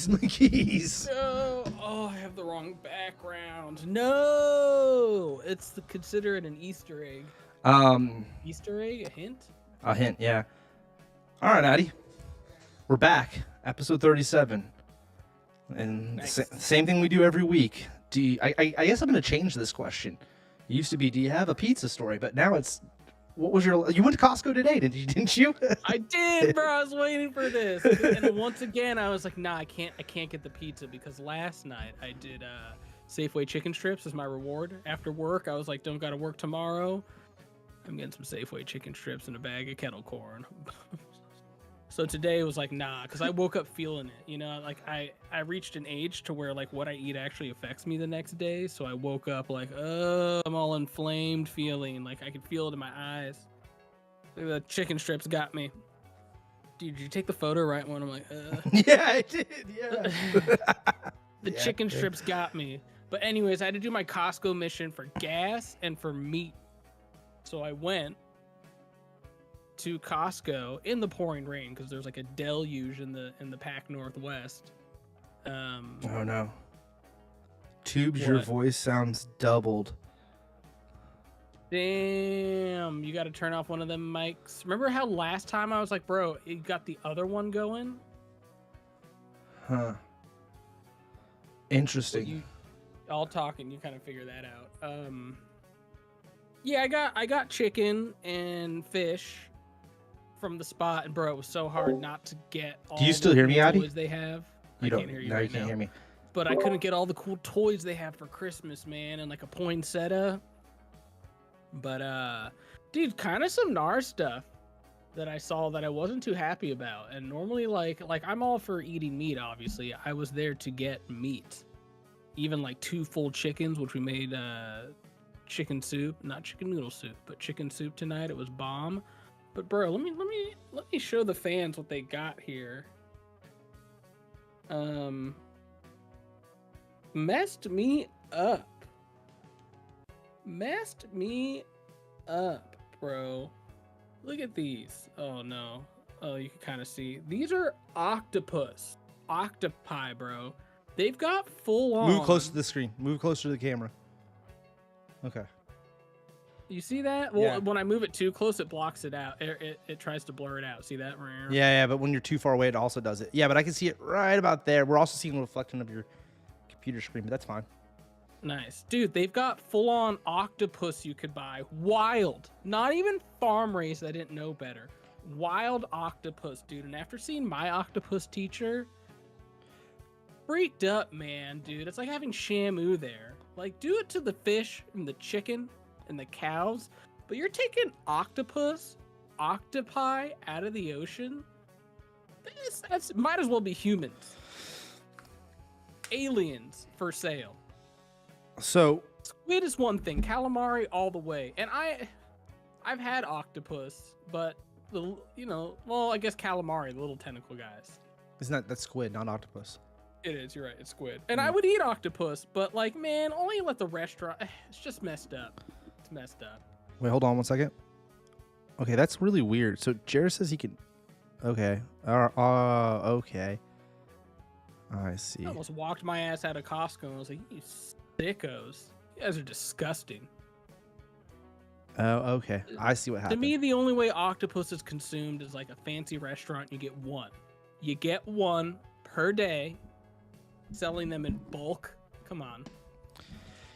My keys. No. Oh, I have the wrong background. No. Consider it an Easter egg. Easter egg? A hint? A hint, yeah. All right, Addy. We're back. Episode 37. And Nice. same thing we do every week. I guess I'm going to change this question. It used to be, do you have a pizza story? But now it's, you went to Costco today, didn't you? I did, bro. I was waiting for this. And once again, I was like, nah, I can't get the pizza because last night I did Safeway chicken strips as my reward. After work, I was like, don't got to work tomorrow. I'm getting some Safeway chicken strips and a bag of kettle corn. So today was like, nah, because I woke up feeling it. You know, like I reached an age to where like what I eat actually affects me the next day. So I woke up like, I'm all inflamed feeling. Like I could feel it in my eyes. The chicken strips got me. Dude, did you take the photo right when I'm like, Yeah, I did. Yeah. The chicken strips got me. But anyways, I had to do my Costco mission for gas and for meat. So I went to Costco in the pouring rain because there's like a deluge in the Pac Northwest. Oh no. Tubes, your voice sounds doubled. Damn, you got to turn off one of them mics. Remember how last time I was like, bro, you got the other one going? Huh. Interesting. Well, all talking, you kind of figure that out. Yeah, I got chicken and fish from the spot, and bro, it was so hard not to get all Do you still hear me, Addy? toys they have. I can't hear you now. right You can't now. hear me. But I couldn't get all the cool toys they have for Christmas, man, and like a poinsettia. But dude, kind of some gnar stuff that I saw that I wasn't too happy about. And normally, like I'm all for eating meat. Obviously, I was there to get meat, even like 2 full chickens, which we made chicken soup, not chicken noodle soup, but chicken soup tonight. It was bomb. But bro, let me show the fans what they got here. Messed me up. Messed me up, bro. Look at these. Oh no. Oh, you can kind of see. These are octopi, bro. They've got full on. Move close to the screen. Move closer to the camera. Okay. You see that? Well, Yeah. when I move it too close, it blocks it out. It tries to blur it out. See that? Yeah, but when you're too far away, it also does it. Yeah, but I can see it right about there. We're also seeing a reflection of your computer screen, but that's fine. Nice. Dude, they've got full-on octopus you could buy. Wild. Not even farm raised. I didn't know better. Wild octopus, dude. And after seeing my octopus teacher, freaked up, man, dude. It's like having Shamu there. Like, do it to the fish and the chicken and the cows, but you're taking octopi out of the ocean. That's might as well be humans. Aliens for sale. So Squid is one thing, calamari all the way. And I've had octopus, but I guess calamari, the little tentacle guys. isn't that's squid, not octopus? It is, you're right, it's squid. And I would eat octopus, but like, man, only let the restaurant, it's just messed up. It's messed up. Wait, hold on one second. Okay, that's really weird. So Jared says he can. Okay. Okay. I see. I almost walked my ass out of Costco and I was like, you sickos. You guys are disgusting. Oh, okay. I see what happened. To me, the only way octopus is consumed is like a fancy restaurant. You get one. You get one per day, selling them in bulk. Come on.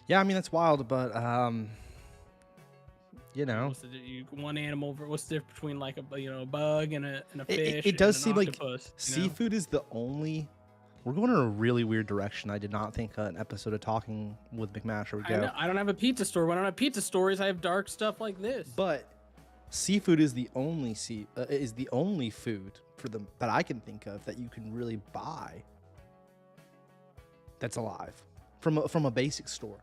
Yeah, I mean, that's wild, but, One animal. What's the difference between like a bug and a fish? It does and seem like octopus, seafood is the only. We're going in a really weird direction. I did not think an episode of Talking with McMasher would go. I don't have a pizza store. When I don't have pizza stories, I have dark stuff like this. But seafood is the only food that I can think of that you can really buy that's alive from a basic store.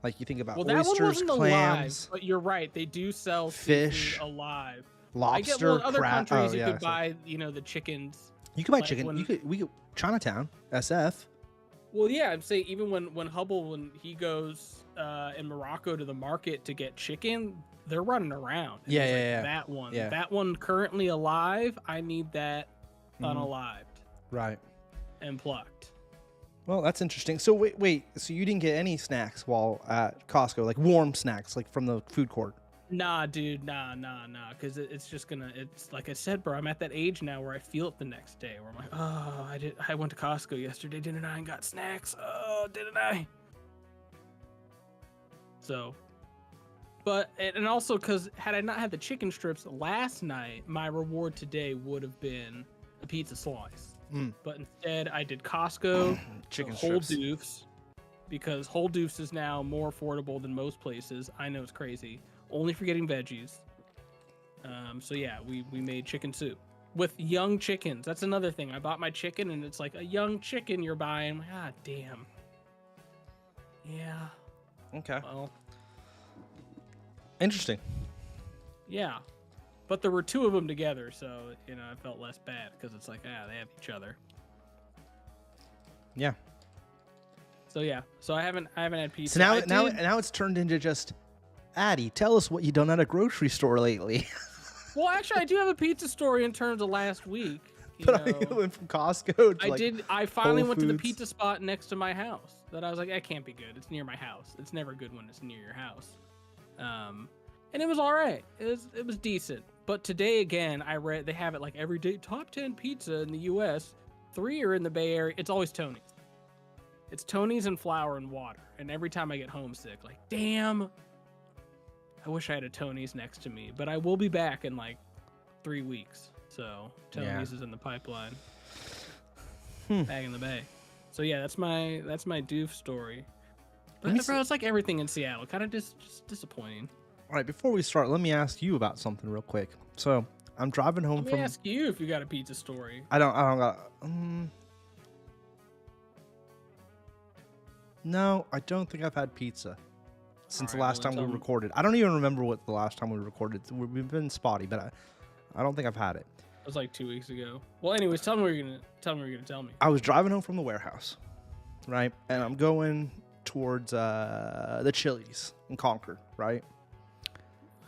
Like you think about oysters, clams. Alive, but you're right. They do sell fish alive. Lobster, I get other crab. countries you could buy, the chickens. You could buy chicken. We could Chinatown, SF. Well, yeah, I'm saying even when Hubble when he goes in Morocco to the market to get chicken, they're running around. Yeah. That one. Yeah. That one currently alive. I need that unalived. Right. and plucked. Well, that's interesting. So wait. So you didn't get any snacks while at Costco, like warm snacks, like from the food court? Nah, dude, nah. Because it's just gonna. It's like I said, bro. I'm at that age now where I feel it the next day. Where I'm like, oh, I went to Costco yesterday, didn't I? And got snacks. Oh, didn't I? So, but and also because had I not had the chicken strips last night, my reward today would have been a pizza slice. But instead, I did Costco, Chicken Whole strips. Doofs, because Whole Doofs is now more affordable than most places. I know it's crazy. Only for getting veggies. So yeah, we made chicken soup with young chickens. That's another thing. I bought my chicken and it's like a young chicken you're buying. I'm like, ah, damn. Yeah. Okay. Well, Interesting. yeah. But there were two of them together, so I felt less bad because it's like, they have each other. Yeah. So yeah. So I haven't had pizza. So now it's turned into just, Addy, tell us what you done at a grocery store lately. Well, actually, I do have a pizza story in terms of last week. But I went from Costco to I finally Whole went to the Foods. pizza spot next to my house. That I was like, that can't be good. It's near my house. It's never good when it's near your house. And it was all right. It was decent. But today again, I read they have it like every day top 10 pizza in the U.S. 3 are in the Bay Area. It's always Tony's. It's Tony's and flour and water. And every time I get homesick, like, damn, I wish I had a Tony's next to me. But I will be back in like 3 weeks. So Tony's is in the pipeline. Back in the Bay. So yeah, that's my doof story. But bro, it's like everything in Seattle, kind of just disappointing. All right, before we start, let me ask you about something real quick. So I'm driving home Let me ask you if you got a pizza story. I don't got. No, I don't think I've had pizza since the last time we recorded. I don't even remember what the last time we recorded. We've been spotty, but I don't think I've had it. It was like 2 weeks ago. Well, anyways, tell me what you're gonna tell me. I was driving home from the warehouse, right, and I'm going towards the Chili's in Concord, right.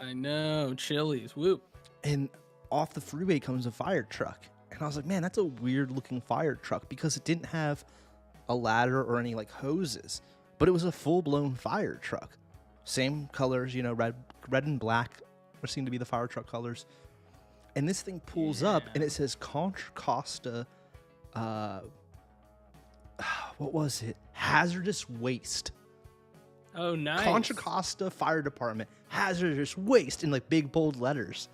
I know, Chili's, whoop. And off the freeway comes a fire truck. And I was like, man, that's a weird looking fire truck because it didn't have a ladder or any like hoses, but it was a full blown fire truck. Same colors, red and black seem to be the fire truck colors. And this thing pulls up and it says Contra Costa, what was it? Hazardous waste. Oh, nice. Contra Costa Fire Department, hazardous waste in like big bold letters.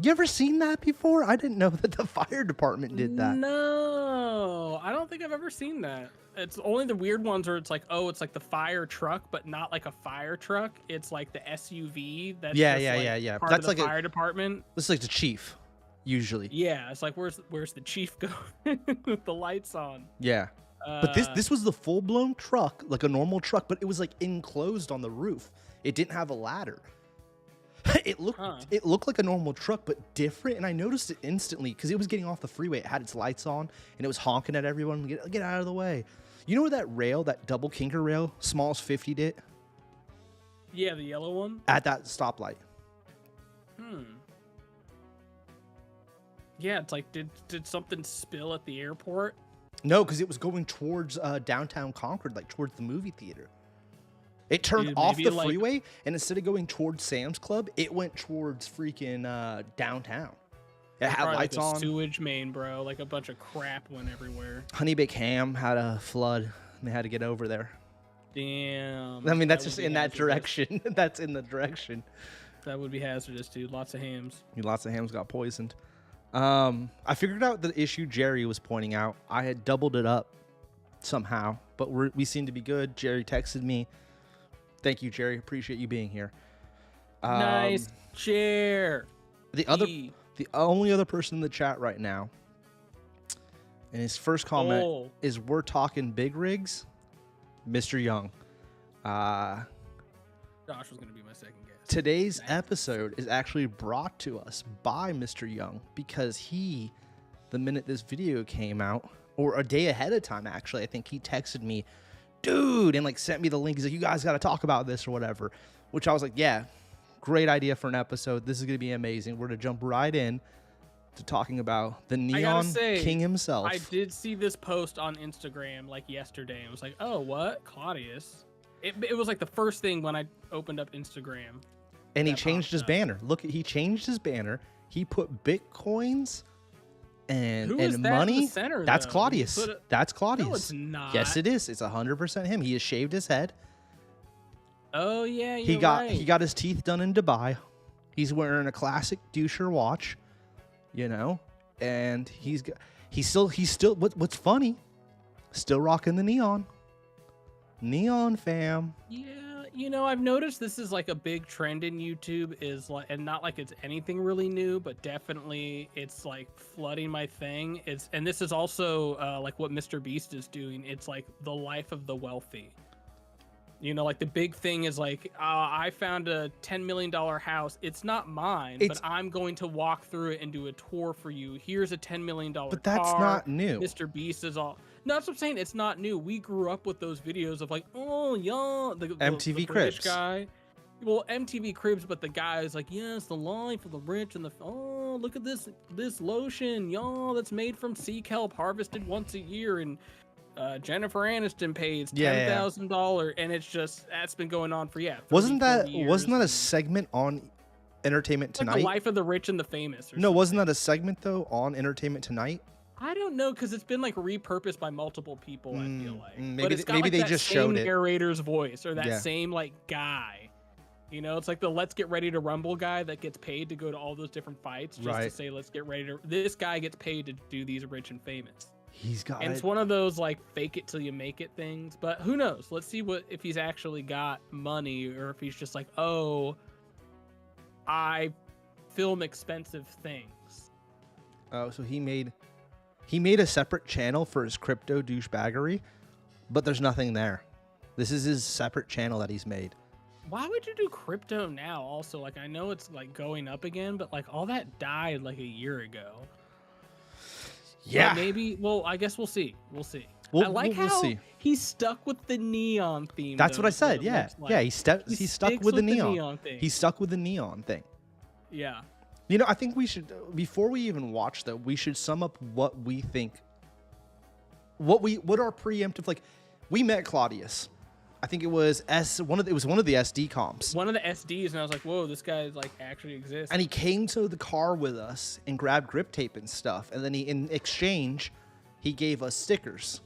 You ever seen that before? I didn't know that the fire department did that. No, I don't think I've ever seen that. It's only the weird ones where it's like, oh, it's like the fire truck, but not like a fire truck. It's like the SUV. That's yeah. Part That's of like the fire department. This is like the chief, usually. Yeah, it's like where's the chief going with the lights on? Yeah. But this was the full blown truck, like a normal truck, but it was like enclosed on the roof. It didn't have a ladder. It looked like a normal truck, but different. And I noticed it instantly because it was getting off the freeway. It had its lights on and it was honking at everyone. Get out of the way. You know where that rail, that double kinker rail, Smalls 50 did? Yeah, the yellow one. At that stoplight. Yeah, it's like did something spill at the airport? No, because it was going towards downtown Concord, like towards the movie theater. It turned off the freeway, and instead of going towards Sam's Club, it went towards freaking downtown. It had lights on. Sewage main, bro. Like a bunch of crap went everywhere. Honey Baked Ham had a flood, and they had to get over there. Damn. I mean, that's just in that direction. That's in the direction. That would be hazardous, dude. Lots of hams. Lots of hams got poisoned. I figured out the issue Jerry was pointing out. I had doubled it up somehow, but we seem to be good. Jerry texted me. Thank you, Jerry. Appreciate you being here. Nice chair. The only other person in the chat right now, and his first comment is, "We're talking big rigs, Mr. Young." Josh was gonna be my second guess. Today's episode is actually brought to us by Mr. Young because the minute this video came out, or a day ahead of time, actually, I think he texted me, dude, and like sent me the link. He's like, you guys got to talk about this or whatever, which I was like, yeah, great idea for an episode. This is going to be amazing. We're going to jump right in. to talking about the I gotta Neon say, King himself. I did see this post on Instagram like yesterday. And was like, oh, what? Claudius? It was like the first thing when I opened up Instagram. And he changed his banner. Look, he changed his banner. He put Bitcoins and Who is that money. in the center, That's though? Claudius. That's Claudius. No, it's not. Yes, it is. It's 100% him. He has shaved his head. Oh yeah, He got his teeth done in Dubai. He's wearing a classic doucher watch, you know, and he's still what's funny, still rocking the neon fam. Yeah, you know, I've noticed this is like a big trend in YouTube, is like, and not like it's anything really new, but definitely it's like flooding my thing. And this is also like what Mr. Beast is doing. It's like the life of the wealthy. You know, like the big thing is like, I found a $10 million house. It's not mine, but I'm going to walk through it and do a tour for you. Here's a $10 million car. But that's not new. Mr. Beast is all. No, that's what I'm saying. It's not new. We grew up with those videos of like, oh, yeah, the MTV British Cribs guy. Well, MTV Cribs, but the guy is like, yes, the life of the rich and the, oh, look at this lotion, y'all, that's made from sea kelp, harvested once a year, and Jennifer Aniston pays $10,000, and it's just, that's been going on for wasn't that a segment on Entertainment Tonight? Like the life of the rich and the famous. No, wasn't that a segment though on Entertainment Tonight? I don't know, because it's been like repurposed by multiple people. I feel like maybe like they just showed it. Narrator's voice or that same like guy. You know, it's like the Let's Get Ready to Rumble guy that gets paid to go to all those different fights just to say let's get ready to. This guy gets paid to do these rich and famous. And it's one of those like fake it till you make it things, but who knows? Let's see if he's actually got money, or if he's just like, oh, I film expensive things. Oh, so he made a separate channel for his crypto douchebaggery, but there's nothing there. This is his separate channel that he's made. Why would you do crypto now? Also, like, I know it's like going up again, but like all that died like a year ago. Yeah, but maybe. Well, I guess we'll see. I like how he's stuck with the neon theme. That's what I said. Yeah, like. yeah. He's stuck with the neon thing. He's stuck with the neon thing. Yeah. You know, I think we should, before we even watch though, we should sum up what we think. What our preemptive, like, we met Claudius. I think it was one of the SD comps. One of the SDs, and I was like, whoa, this guy like actually exists. And he came to the car with us and grabbed grip tape and stuff. And then in exchange, he gave us stickers.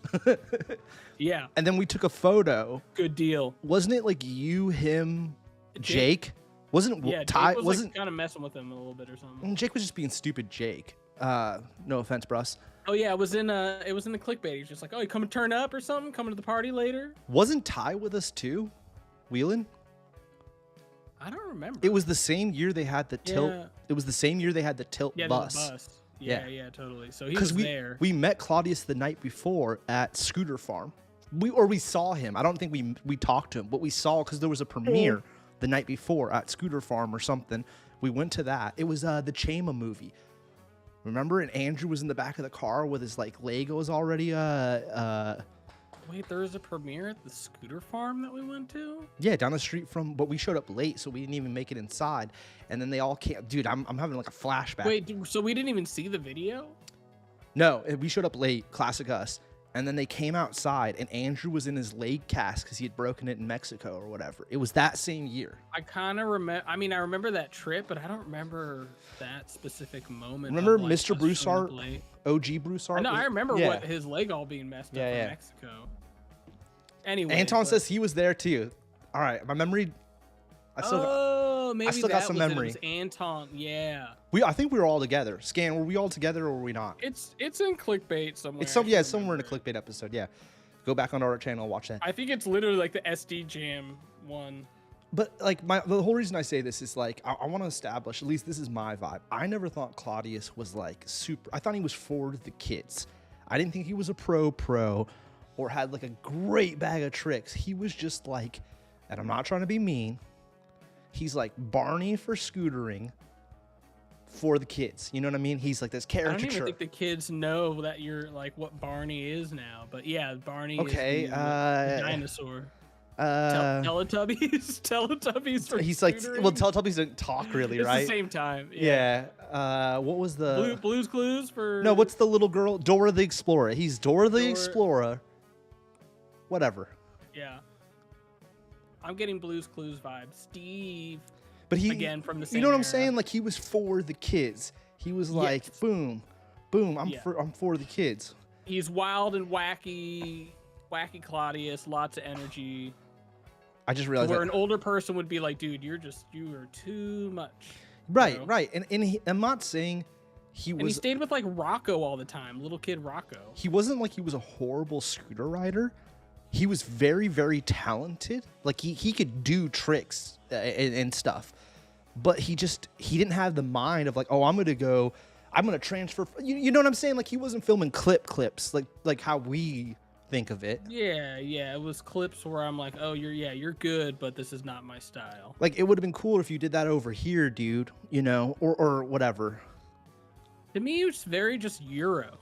Yeah. And then we took a photo. Good deal. Wasn't it like you, him, Jake? Wasn't Ty? Jake was like kind of messing with him a little bit or something. Jake was just being stupid, Jake. No offense, Bruss. Oh yeah, it was in the clickbait. He's just like, oh, you coming to turn up or something? Coming to the party later? Wasn't Ty with us too? Wheeling? I don't remember. It was the same year they had the tilt. Yeah. It was the same year they had the tilt bus. The bus. Yeah, totally. So he was there. We met Claudius the night before at Scooter Farm. We saw him. I don't think we talked to him, but we saw, because there was a premiere the night before at Scooter Farm or something. We went to that. It was the Chama movie. Remember? And Andrew was in the back of the car with his like Legos already. Wait, there was a premiere at the Scooter Farm that we went to? Yeah, down the street from, but we showed up late, so we didn't even make it inside. And then they all came. Dude, I'm having like a flashback. Wait, so we didn't even see the video? No, we showed up late, classic us. And then they came outside, and Andrew was in his leg cast because he had broken it in Mexico or whatever. It was that same year. I kind of remember. I mean, I remember that trip, but I don't remember that specific moment. Remember Mr. Broussard, OG Broussard? No, I remember what his leg all being messed up in Mexico. Anyway, Anton says he was there too. All right, my memory. I still got some memory. It was Anton, yeah. I think we were all together. Scan, were we all together or were we not? It's in clickbait somewhere. It's somewhere in a clickbait episode. Yeah, go back on our channel and watch that. I think it's literally like the SD Jam one. But like the whole reason I say this is like I want to establish, at least this is my vibe. I never thought Claudius was like super. I thought he was for the kids. I didn't think he was a pro or had like a great bag of tricks. He was just like, and I'm not trying to be mean, he's like Barney for scootering for the kids. You know what I mean? He's like this caricature. I don't even think the kids know that you're like what Barney is now. But yeah, Barney is the dinosaur. Teletubbies. Teletubbies. For he's like, Scootering? well, Teletubbies didn't talk really, It's right? the same time. Yeah. What was the Blue's Clues for? No, what's the little girl? Dora the Explorer. He's Dora the Explorer. Whatever. Yeah. I'm getting Blue's Clues vibes. Steve. But he again from the same. You know what I'm era. saying? Like he was for the kids. He was like, Yes. boom, I'm for the kids. He's wild and wacky Claudius, lots of energy. I just realized where an older person would be like, dude, you are too much. Right, bro. right. And I'm not saying he was. And he stayed with like Rocco all the time, little kid Rocco. He wasn't like he was a horrible scooter rider. He was very, very talented. Like he could do tricks and stuff, but he didn't have the mind of like, oh, I'm gonna transfer. You know what I'm saying? Like he wasn't filming clips like how we think of it. Yeah, it was clips where I'm like, oh, you're good, but this is not my style. Like it would have been cool if you did that over here, dude. You know, or whatever. To me, it's very just Euro,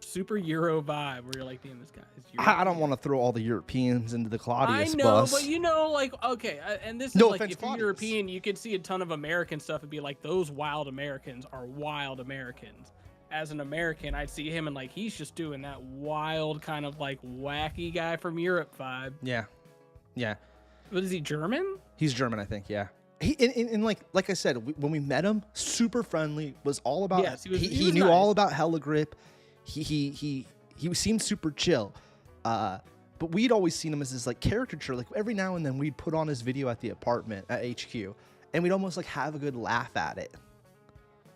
super Euro vibe where you're like, damn, this guy is Euro. I don't want to throw all the Europeans into the Claudius I know, bus. but you know, like, okay, and this is No like, offense, if you're Claudius. European, you could see a ton of American stuff and be like, those wild Americans are wild Americans. As an American, I'd see him and like, he's just doing that wild kind of like wacky guy from Europe vibe. Yeah. What is he, German? He's German, I think. Yeah. He and like I said, when we met him, super friendly, was all about. Yes, he he was knew nice. all about hella grip. He seemed super chill. But we'd always seen him as this like caricature. Like every now and then we'd put on his video at the apartment at HQ, and we'd almost like have a good laugh at it.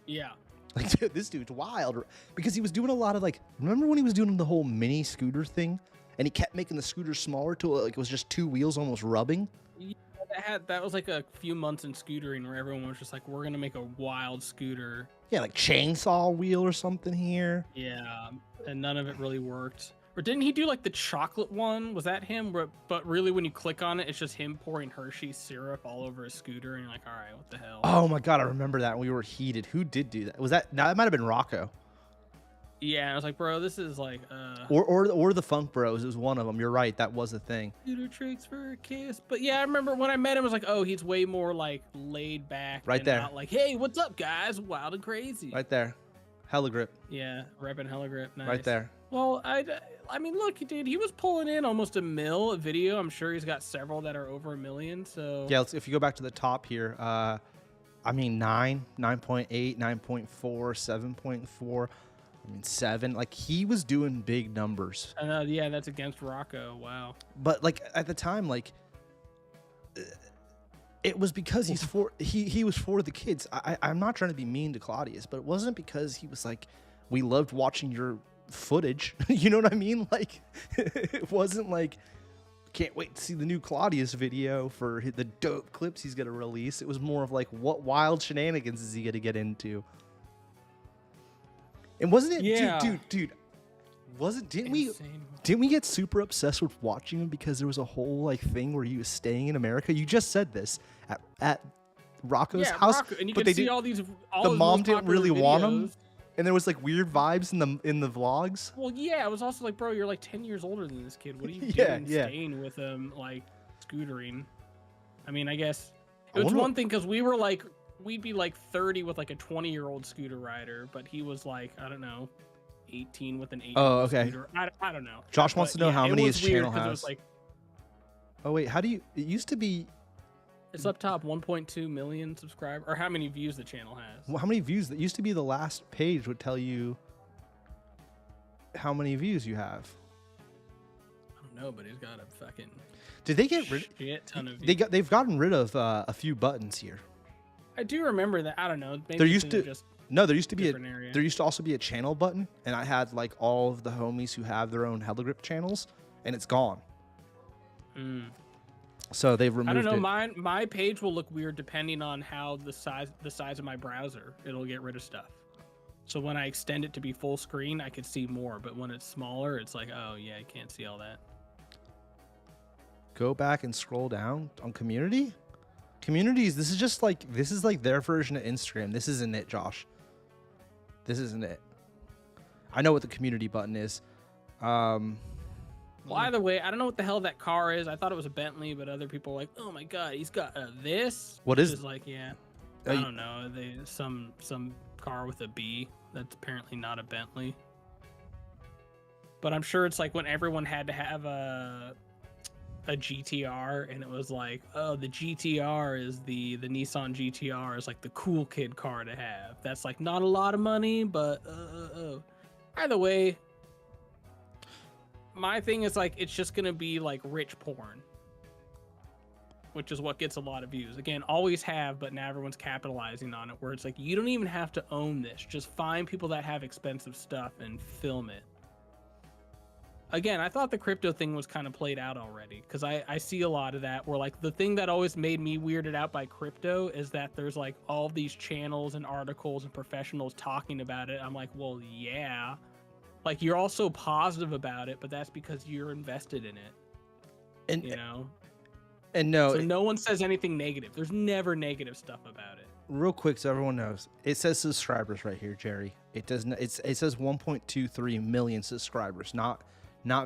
Yeah. Like, dude, this dude's wild, because he was doing a lot of like. Remember when he was doing the whole mini scooter thing, and he kept making the scooter smaller till like it was just two wheels almost rubbing. Yeah, that was like a few months in Scootering where everyone was just like, we're gonna make a wild scooter. Yeah, like chainsaw wheel or something here. Yeah, and none of it really worked. Or didn't he do like the chocolate one? Was that him? But really, when you click on it, it's just him pouring Hershey's syrup all over a scooter, and you're like, all right, what the hell? Oh my god, I remember that. We were heated. Who did do that? Was that? No, that might have been Rocco. Yeah, I was like, bro, this is like Or the Funk Bros. It was one of them. You're right. That was a thing. scooter tricks for a kiss. But yeah, I remember when I met him, I was like, oh, he's way more like laid back. Right and there. Not like, hey, what's up, guys? Wild and crazy. Right there. Hella grip. Yeah, repping hella grip. Nice. Right there. Well, I mean, look, dude, he was pulling in almost $1 million a video. I'm sure he's got several that are over $1 million. So Yeah, if you go back to the top here, I mean 9.8, 9.4, 7.4. I mean 7. Like he was doing big numbers. yeah, that's against Rocco. Wow. But like at the time, like it was because he was for the kids. I'm not trying to be mean to Claudius, but it wasn't because he was like, we loved watching your footage. You know what I mean? Like it wasn't like, can't wait to see the new Claudius video for the dope clips he's gonna release. It was more of like, what wild shenanigans is he gonna get into? And wasn't it, Yeah. dude? Didn't we get super obsessed with watching him because there was a whole like thing where he was staying in America? You just said this at Rocco's house, Rocco, and you but can see all the the mom mom didn't really want him, videos. and there was like weird vibes in the vlogs. Well, yeah, it was also like, bro, you're like 10 years older than this kid. What are you Yeah, doing yeah. staying with him, like scootering? I mean, I guess I it was wonder one thing because we'd be like 30 with like a 20-year-old scooter rider, but he was like, I don't know, 18 with an 8-year-old Oh, okay. scooter. I don't know. Josh wants But to know yeah, how it many was his weird channel 'cause it has. was like, Oh wait, how do you? It used to be. it's up top 1.2 million subscribers, or how many views the channel has. How many views? That used to be the last page would tell you how many views you have. I don't know, but he's got a fucking Did they get rid? shit ton of views. They've gotten rid of a few buttons here. I do remember that. I don't know. Maybe There it's used in to just no, there used to be different area. there used to also be a channel button, and I had like all of the homies who have their own Hella Grip channels, and it's gone. So they've removed I don't know. it. My page will look weird depending on how the size of my browser. It'll get rid of stuff. So when I extend it to be full screen, I could see more. But when it's smaller, it's like, oh yeah, I can't see all that. Go back and scroll down on community. Communities. This is like their version of Instagram. This isn't it, Josh. This isn't it. I know what the community button is. Well, either way, I don't know what the hell that car is. I thought it was a Bentley, but other people were like, oh my god, he's got this. What which is? Is like, yeah, I don't know. Some car with a B. That's apparently not a Bentley. But I'm sure it's like when everyone had to have a GTR, and it was like, oh, the GTR is the Nissan GTR is like the cool kid car to have. That's like not a lot of money, but either way, my thing is like it's just gonna be like rich porn, which is what gets a lot of views. Again, always have, but now everyone's capitalizing on it, where it's like you don't even have to own this. Just find people that have expensive stuff and film it. Again, I thought the crypto thing was kind of played out already, because I see a lot of that where like the thing that always made me weirded out by crypto is that there's like all these channels and articles and professionals talking about it. I'm like, well, yeah, like you're all so positive about it, but that's because you're invested in it, and you know. And no, so no one says anything negative. There's never negative stuff about it. Real quick, so everyone knows, it says subscribers right here, Jerry. It doesn't. It says 1.23 million subscribers, not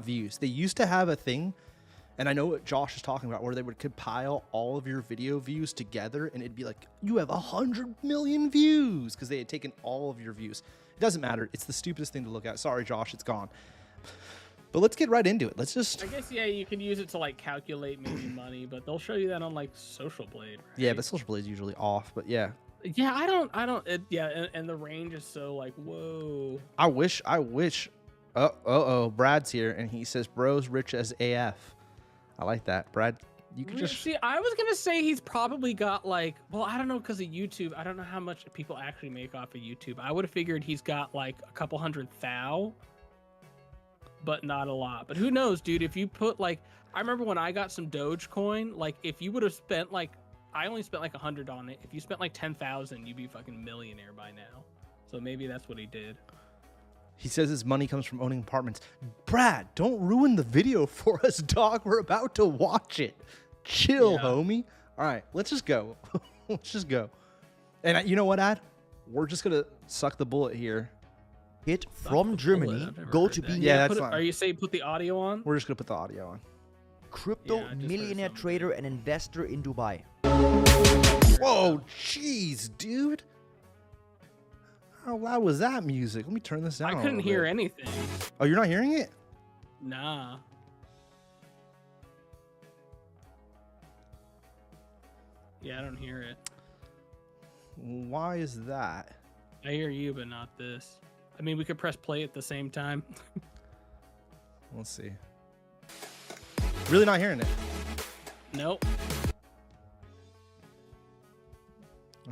views. They used to have a thing, and I know what Josh is talking about, where they would compile all of your video views together, and it'd be like, you have 100 million views, because they had taken all of your views. It doesn't matter. It's the stupidest thing to look at. Sorry, Josh, it's gone. But let's get right into it. Let's just... I guess, yeah, you can use it to, like, calculate maybe money, but they'll show you that on, like, Social Blade, right? Yeah, but Social Blade's usually off, but yeah. Yeah, and the range is so, like, whoa. I wish... Brad's here, and he says, bro's rich as AF. I like that. Brad, you can just... See, I was going to say he's probably got, like... Well, I don't know, because of YouTube. I don't know how much people actually make off of YouTube. I would have figured he's got, like, a couple hundred thou, but not a lot. But who knows, dude? If you put, like... I remember when I got some Dogecoin, like, if you would have spent, like... I only spent, like, 100 on it. If you spent, like, 10,000, you'd be fucking millionaire by now. So maybe that's what he did. He says his money comes from owning apartments. Brad, don't ruin the video for us, dog. We're about to watch it. Chill, homie. All right, let's just go. Let's just go. And you know what, Ad? We're just going to suck the bullet here. Hit from Germany. Go to being... Yeah, that's fine. Are you saying put the audio on? We're just going to put the audio on. Crypto millionaire trader and investor in Dubai. Whoa, jeez, dude. How loud was that music? Let me turn this down. I couldn't hear anything. Oh, you're not hearing it? Nah. Yeah, I don't hear it. Why is that? I hear you, but not this. I mean, we could press play at the same time. Let's see. Really not hearing it? Nope.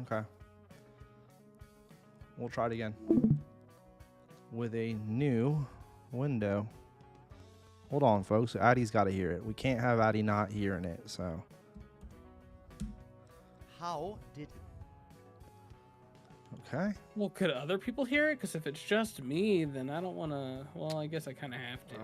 Okay. We'll try it again. With a new window. Hold on, folks. Addy's got to hear it. We can't have Addy not hearing it, so. How did... Okay. Well, could other people hear it? Because if it's just me, then I don't want to... Well, I guess I kind of have to.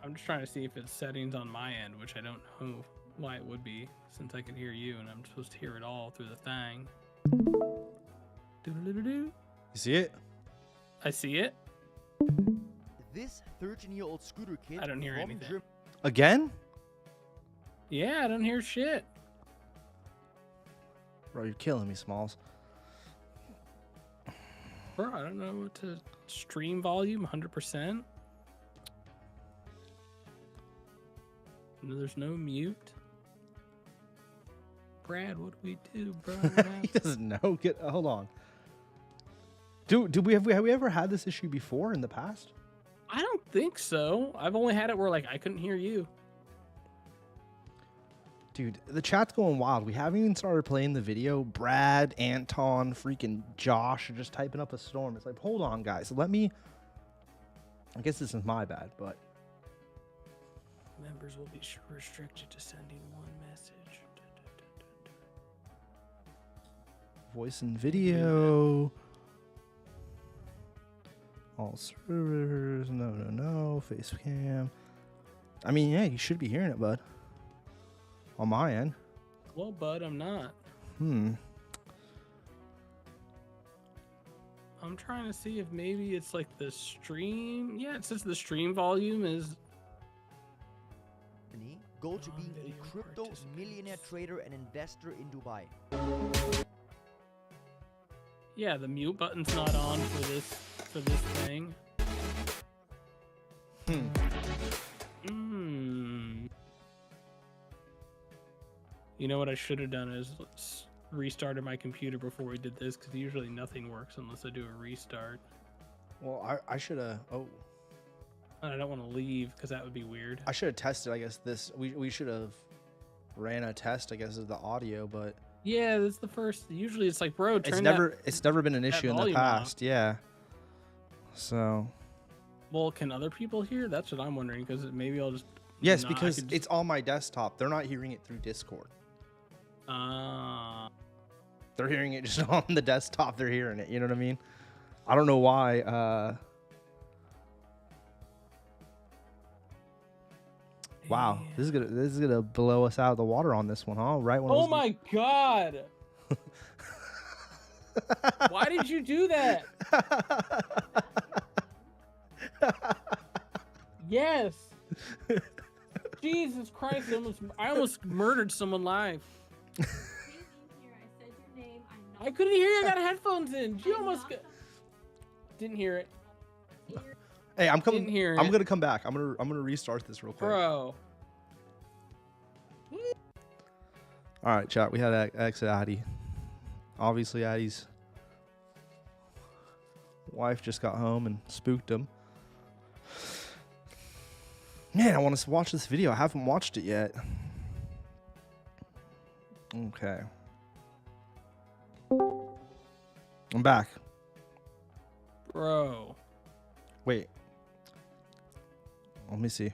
I'm just trying to see if it's settings on my end, which I don't know why it would be, since I can hear you, and I'm supposed to hear it all through the thing. You see it? I see it. This 13-year-old scooter kid... I don't hear anything. Again? Yeah, I don't hear shit. Bro, you're killing me, Smalls. Bro, I don't know what to... Stream volume, 100%. There's no mute. Brad, what do we do, bro? He doesn't know. Hold on. Have we ever had this issue before in the past? I don't think so. I've only had it where like I couldn't hear you. Dude, the chat's going wild. We haven't even started playing the video. Brad, Anton, freaking Josh are just typing up a storm. It's like, hold on, guys. Let me... I guess this is my bad, but... Members will be restricted to sending one message. Voice and video. All servers. No. Face cam. I mean, yeah, you should be hearing it, bud. On my end. Well, bud, I'm not. I'm trying to see if maybe it's like the stream. Yeah, it says the stream volume is. Goal to being a crypto millionaire trader and investor in Dubai. Yeah, the mute button's not on for this thing. You know what I should have done is restarted my computer before we did this, because usually nothing works unless I do a restart. Well, I should have. Oh. And I don't want to leave because that would be weird. I should have tested. I guess we should have ran a test. I guess of the audio, but yeah, that's the first. Usually it's like, bro, it's never been an issue in the past. Yeah. So. Well, can other people hear? That's what I'm wondering, because maybe I'll just. Yes, because it's on my desktop. They're not hearing it through Discord. They're hearing it just on the desktop. They're hearing it. You know what I mean? I don't know why. Wow, this is gonna blow us out of the water on this one, huh? Right when. Oh my god! Why did you do that? Yes. Jesus Christ! I almost murdered someone live. I couldn't hear you. I got headphones in. You almost didn't hear it. Hey, I'm coming. I'm gonna come back. I'm gonna restart this real quick. Bro. All right, chat. We had exit Addy. Obviously, Addy's wife just got home and spooked him. Man, I want to watch this video. I haven't watched it yet. Okay. I'm back. Bro. Wait. Let me see.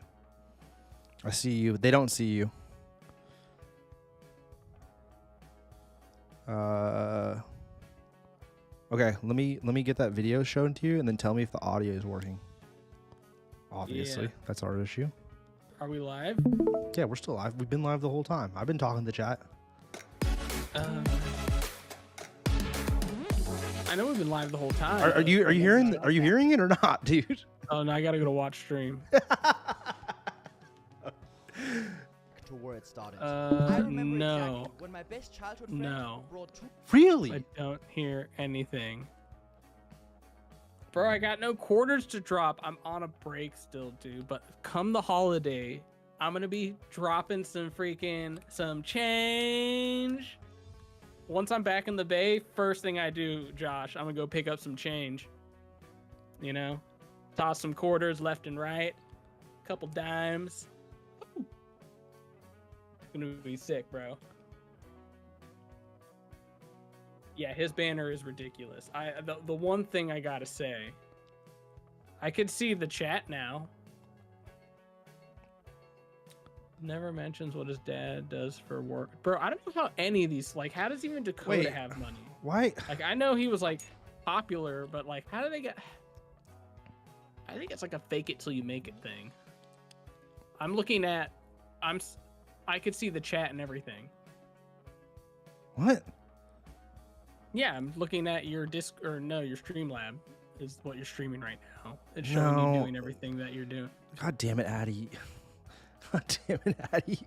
I see you. They don't see you. Okay, let me get that video shown to you and then tell me if the audio is working. Obviously, that's our issue. Are we live? Yeah, we're still live. We've been live the whole time. I've been talking to the chat. I know we've been live the whole time. Are you hearing it or not, dude? Oh no, I gotta go to watch stream. To where it started. No. Exactly when my best childhood No. Really? I don't hear anything. Bro, I got no quarters to drop. I'm on a break still, dude. But come the holiday, I'm gonna be dropping some change. Once I'm back in the Bay, first thing I do, Josh, I'm gonna go pick up some change. You know? Toss some quarters left and right. Couple dimes. Woo. It's gonna be sick, bro. Yeah, his banner is ridiculous. The one thing I gotta say, I could see the chat now. Never mentions what his dad does for work. Bro, I don't know how any of these, like, how does even Dakota have money? Why? Like, I know he was, like, popular, but, like, how do they get... I think it's, like, a fake it till you make it thing. I'm looking at... I could see the chat and everything. What? Yeah, I'm looking at your your Streamlab is what you're streaming right now. It's showing you doing everything that you're doing. God damn it, Addy. God damn it, Addy.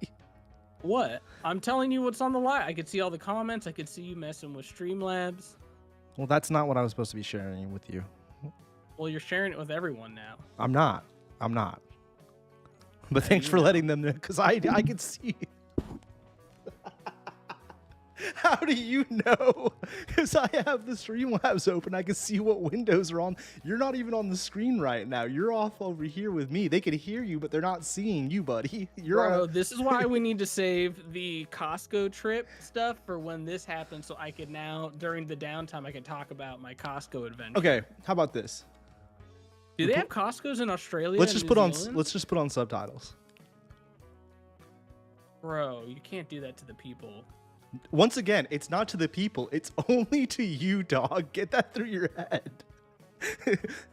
What? I'm telling you what's on the live. I could see all the comments. I could see you messing with Streamlabs. Well, that's not what I was supposed to be sharing with you. Well, you're sharing it with everyone now. I'm not. But thanks for letting them know, because I can see. How do you know? Because I have the Streamlabs open. I can see what windows are on. You're not even on the screen right now. You're off over here with me. They can hear you, but they're not seeing you, buddy. Bro, this is why we need to save the Costco trip stuff for when this happens, so I could now, during the downtime, I can talk about my Costco adventure. Okay, how about this? Do they have Costco's in Australia? Let's just put on subtitles. Bro, you can't do that to the people. Once again, it's not to the people. It's only to you, dog. Get that through your head.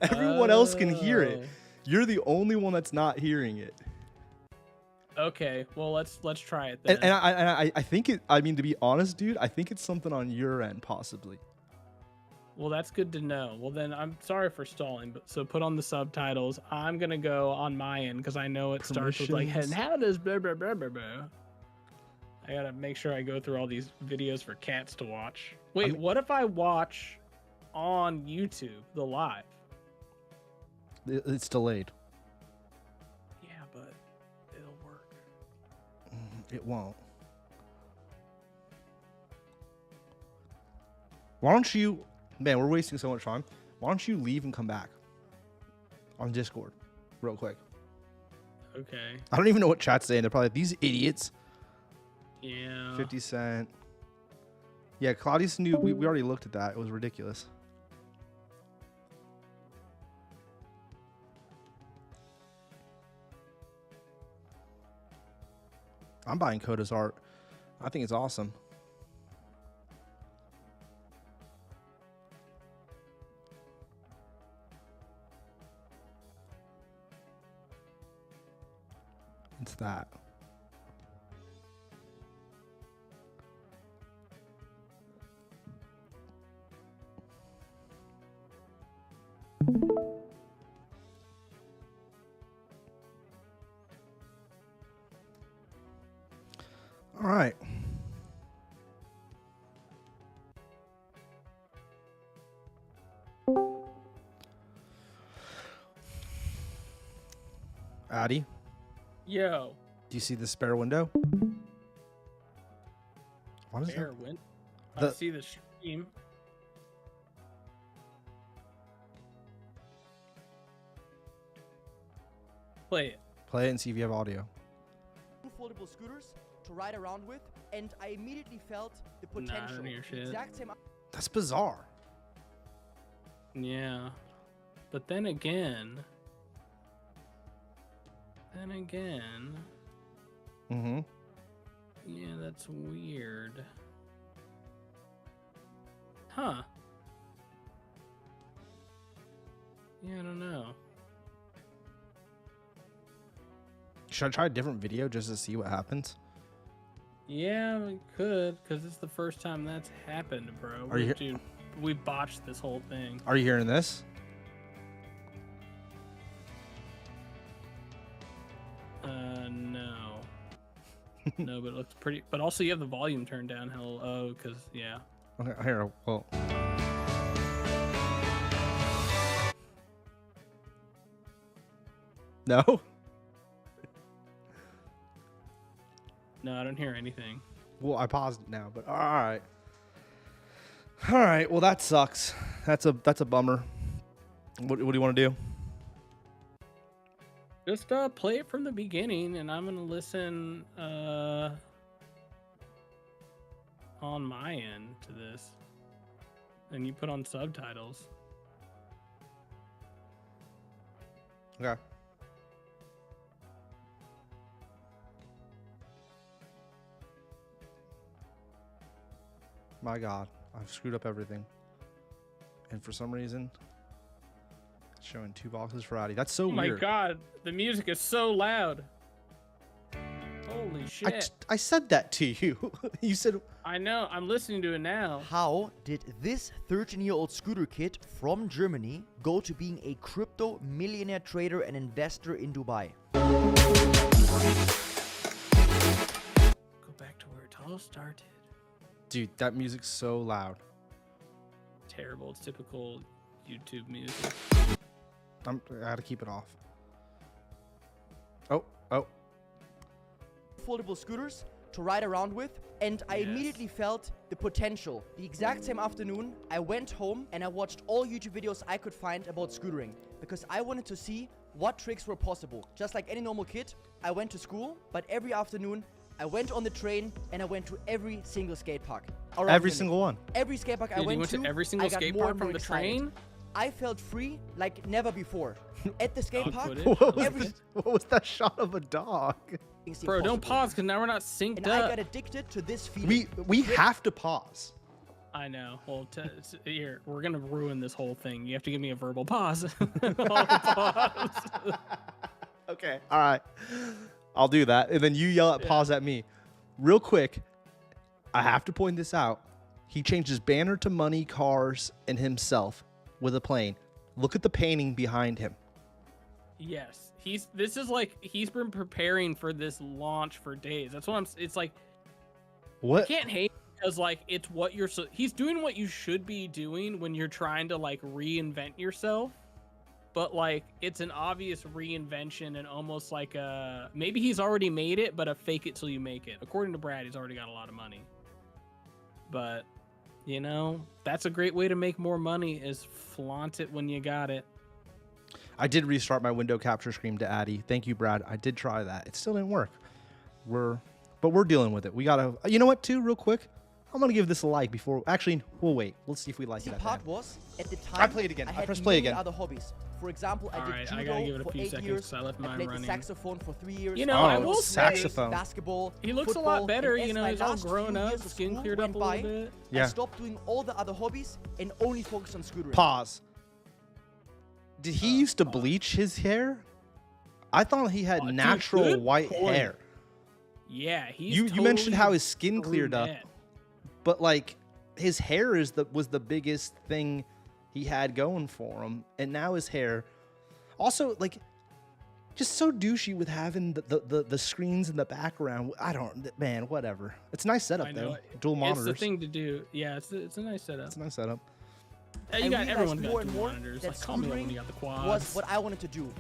Everyone else can hear it. You're the only one that's not hearing it. Okay, well let's try it then. And I think it. I mean, to be honest, dude, I think it's something on your end, possibly. Well, that's good to know. Well, then I'm sorry for stalling, but so put on the subtitles. I'm gonna go on my end because I know it starts with like, and how does blah blah blah blah blah. I gotta make sure I go through all these videos for cats to watch. Wait, what if I watch on YouTube the live? It's delayed. Yeah, but it'll work. It won't. Why don't you, man, we're wasting so much time. Why don't you leave and come back on Discord real quick? Okay. I don't even know what chat's saying. They're probably like, these idiots. Yeah. 50 Cent. Yeah, Claudius knew. We already looked at that. It was ridiculous. I'm buying Coda's art. I think it's awesome. It's that. All right. Addy, Yo. do you see the spare window? What is Fair that? win. I see the stream. Play it. Play it and see if you have audio. Foldable scooters to ride around with, and I immediately felt the potential. Nah, I don't hear the shit. exact same. That's bizarre. Yeah. But then again. Mm-hmm. Yeah, that's weird. Huh. Yeah, I don't know. Should I try a different video just to see what happens? Yeah, we could, because it's the first time that's happened, bro. Are you Dude, we botched this whole thing. Are you hearing this? No. No, but it looks pretty. But also, you have the volume turned down. Hello, because yeah. Okay, here. Well. No. No, I don't hear anything. Well, I paused it now, but all right. All right. Well, that sucks. That's a bummer. What do you want to do? Just play it from the beginning, and I'm gonna listen on my end to this, and you put on subtitles. Okay. My God, I've screwed up everything, and for some reason, it's showing 2 boxes for Addy. That's so Oh my weird. God, the music is so loud. Holy shit. I said that to you. You said. I know, I'm listening to it now. How did this 13-year-old scooter kid from Germany go to being a crypto millionaire trader and investor in Dubai? Go back to where it all started. Dude, that music's so loud. Terrible. It's typical YouTube music. I gotta keep it off. Oh. Foldable scooters to ride around with, and I immediately felt the potential. The exact same afternoon, I went home and I watched all YouTube videos I could find about scootering because I wanted to see what tricks were possible. Just like any normal kid, I went to school, but every afternoon I went on the train and I went to every single skate park. Every single one. Every skate park I Dude, went you went to, to every single I got skate more park and from more the excited. train? I felt free like never before. At the skate Dog park, footage? What was that shot of a dog? things seemed Bro, don't possible. pause because now we're not synced And I up. got addicted to this feeling. We have to pause. I know. Well, here, we're going to ruin this whole thing. You have to give me a verbal pause. Pause. Okay. All right. I'll do that. And then you yell at pause at me. Real quick, I have to point this out. He changed his banner to money, cars, and himself with a plane. Look at the painting behind him. Yes, he's been preparing for this launch for days. That's what it's like. What? You can't hate because like it's what he's doing what you should be doing when you're trying to like reinvent yourself. But like it's an obvious reinvention and almost like maybe he's already made it, but a fake it till you make it. According to Brad, he's already got a lot of money. But you know, that's a great way to make more money is flaunt it when you got it. I did restart my window capture screen to Addy. Thank you, Brad. I did try that. It still didn't work. But we're dealing with it. We gotta. You know what? Too real quick. I'm gonna give this a like before. Actually, we'll wait. Let's see if we like it. The part was at the time. I played again. I pressed play again. Other hobbies. For example, I did judo for 8 years. I played the saxophone for 3 years. You know, I will saxophone. Basketball. He looks football, a lot better. and You know, he's all grown up, skin cleared up a little bit. Yeah. I stopped doing all the other hobbies and only focused on scootering. Pause. Did he used to bleach his hair? I thought he had natural white hair. Yeah, he's you mentioned how his skin cleared up, brunette. but like his hair was the biggest thing he had going for him, and now his hair, also like, just so douchey with having the screens in the background. Man, whatever. It's a nice setup though. Dual monitors. It's the thing to do. Yeah, it's a nice setup. It's a nice setup. You got everyone more got and dual more monitors. that Like, call me up when you got the quads. was what I wanted to do.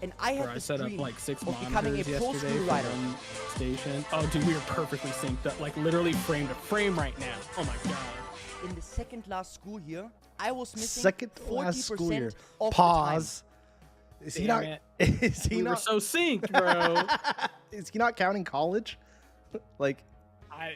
And I had I this set up dream like 6 of becoming a monitors pro yesterday scooter for rider. one station. Oh, dude, we are perfectly synced up. Like literally frame to frame right now. Oh my god. In the second last school year, I was missing Second to last school 40% year. of Pause. Is he Damn not? it. Is he We were not? so synced, bro. Is he not counting college? Like, I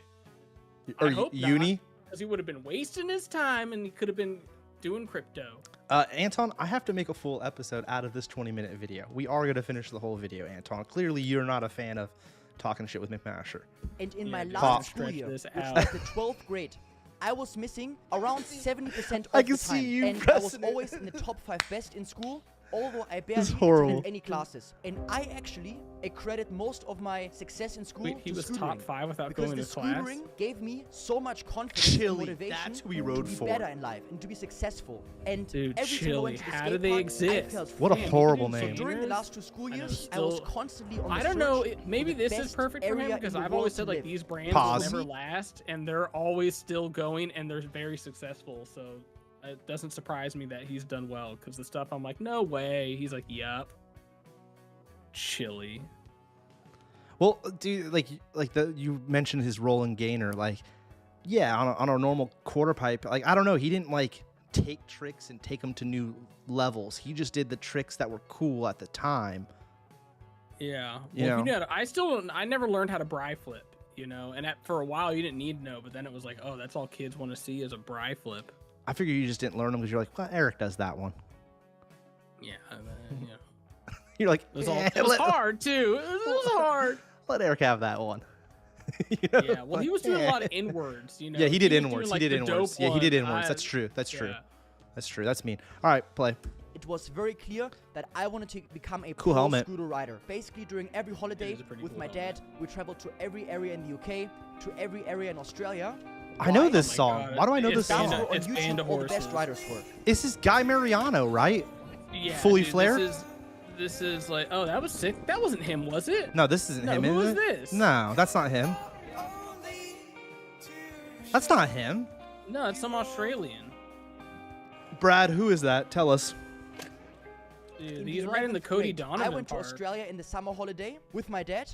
or hope uni? because he would have been wasting his time and he could have been doing crypto. Anton, I have to make a full episode out of this 20-minute video. We are going to finish the whole video, Anton. Clearly, you're not a fan of talking shit with McMasher. And in Yeah, my dude, last stretch school year, this which out. was the 12th grade, I was missing around 70% of I can the see time. you And I was pressing it. always in the top 5 best in school, although I This barely is horrible. attended any classes. And I actually accredit most of my success in school Wait, he to was scootering. top 5 without Because going the to class. scootering gave me so much confidence and Chili, motivation that's who we to rode be for. better in life and to be successful. And Dude, every time I went Chili, to the how skate do they park, exist? I felt What a free. horrible So name. During the last 2 school I know, years, I was still- constantly on the I don't know. search Maybe for the this is best perfect for him area because in the I've always world said to like live. these brands Pause. will never last, and they're always still going, and they're very successful. So it doesn't surprise me that he's done well because the stuff I'm like, no way. He's like, yup. Chili. Well, dude, you mentioned his rolling gainer. Like, yeah, on a normal quarter pipe, like, I don't know. He didn't like take tricks and take them to new levels. He just did the tricks that were cool at the time. Yeah. You Well, know. I never learned how to bri flip, you know, and for a while you didn't need to know, but then it was like, oh, that's all kids want to see is a bri flip. I figure you just didn't learn them because you're like, well, Eric does that one. Yeah. And then, you know, You're like, it was hard too. It was hard. Let Eric have that one. You know? Yeah. Well, he was doing a lot of inwards, you know. Yeah, he did was inwards. doing, like, he did the inwards. dope Yeah, he did one. inwards. That's true. That's true. Yeah. That's true. That's mean. All right, play. It was very clear that I wanted to become a Cool pro helmet. scooter rider. Basically, during every holiday is a pretty with cool my dad, we traveled to every area in the UK, to every area in Australia. I know Why? this Oh my song. God. Why do I know It's this Down song? on It's Band YouTube, of all the best Horses. riders work. This is Guy Mariano, right? Yeah. Fully dude, Flare? This is like, oh, that was sick. That wasn't him, was it? No, this isn't No, him. who is is it? this? No, that's not him. That's not him. No, it's some Australian. Brad, who is that? Tell us. Dude, In he's the right in the 11th Cody grade, Donovan I went to part. Australia in the summer holiday with my dad.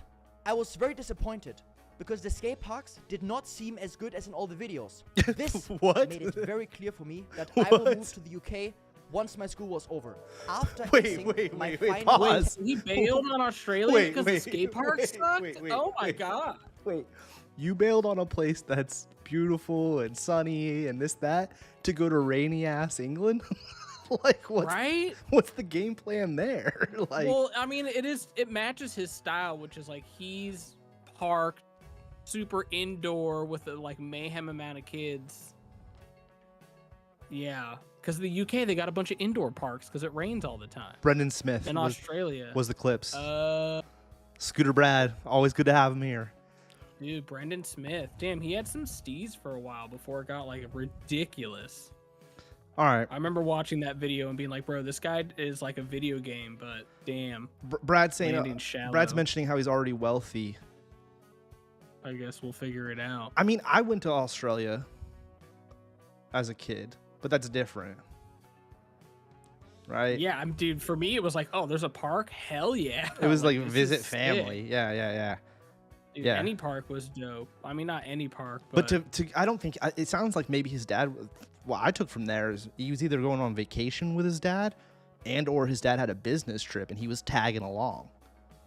I was very disappointed because the skate parks did not seem as good as in all the videos. This What? made it very clear for me that I will What? move to the UK once my school was over. After Wait, acing wait, my wait, wait, final pause. He bailed on Australia Wait, because wait, the skate park wait, sucked? wait, Oh my wait. god. Wait, you bailed on a place that's beautiful and sunny and this, that, to go to rainy ass England? Like, Right? what's the game plan there? Like, Well, I mean, it matches his style, which is like he's parked super indoor with a like mayhem amount of kids. Yeah, because the UK they got a bunch of indoor parks because it rains all the time. Brendan Smith In was Australia, the clips. uh, Scooter Brad, always good to have him here. dude, Brendan Smith. Damn, he had some steez for a while before it got like ridiculous. All right. I remember watching that video and being like, bro, this guy is like a video game, but damn. Brad's saying, landing shallow. Brad's mentioning how he's already wealthy. I guess we'll figure it out. I mean, I went to Australia as a kid, but that's different. Right? Yeah, dude, for me, it was like, oh, there's a park? Hell yeah. It was like this visit is family. sick. Yeah. Dude, Yeah. any park was dope. I mean, not any park, But to I don't think it sounds like maybe his dad. What I took from there is he was either going on vacation with his dad, and or his dad had a business trip and he was tagging along.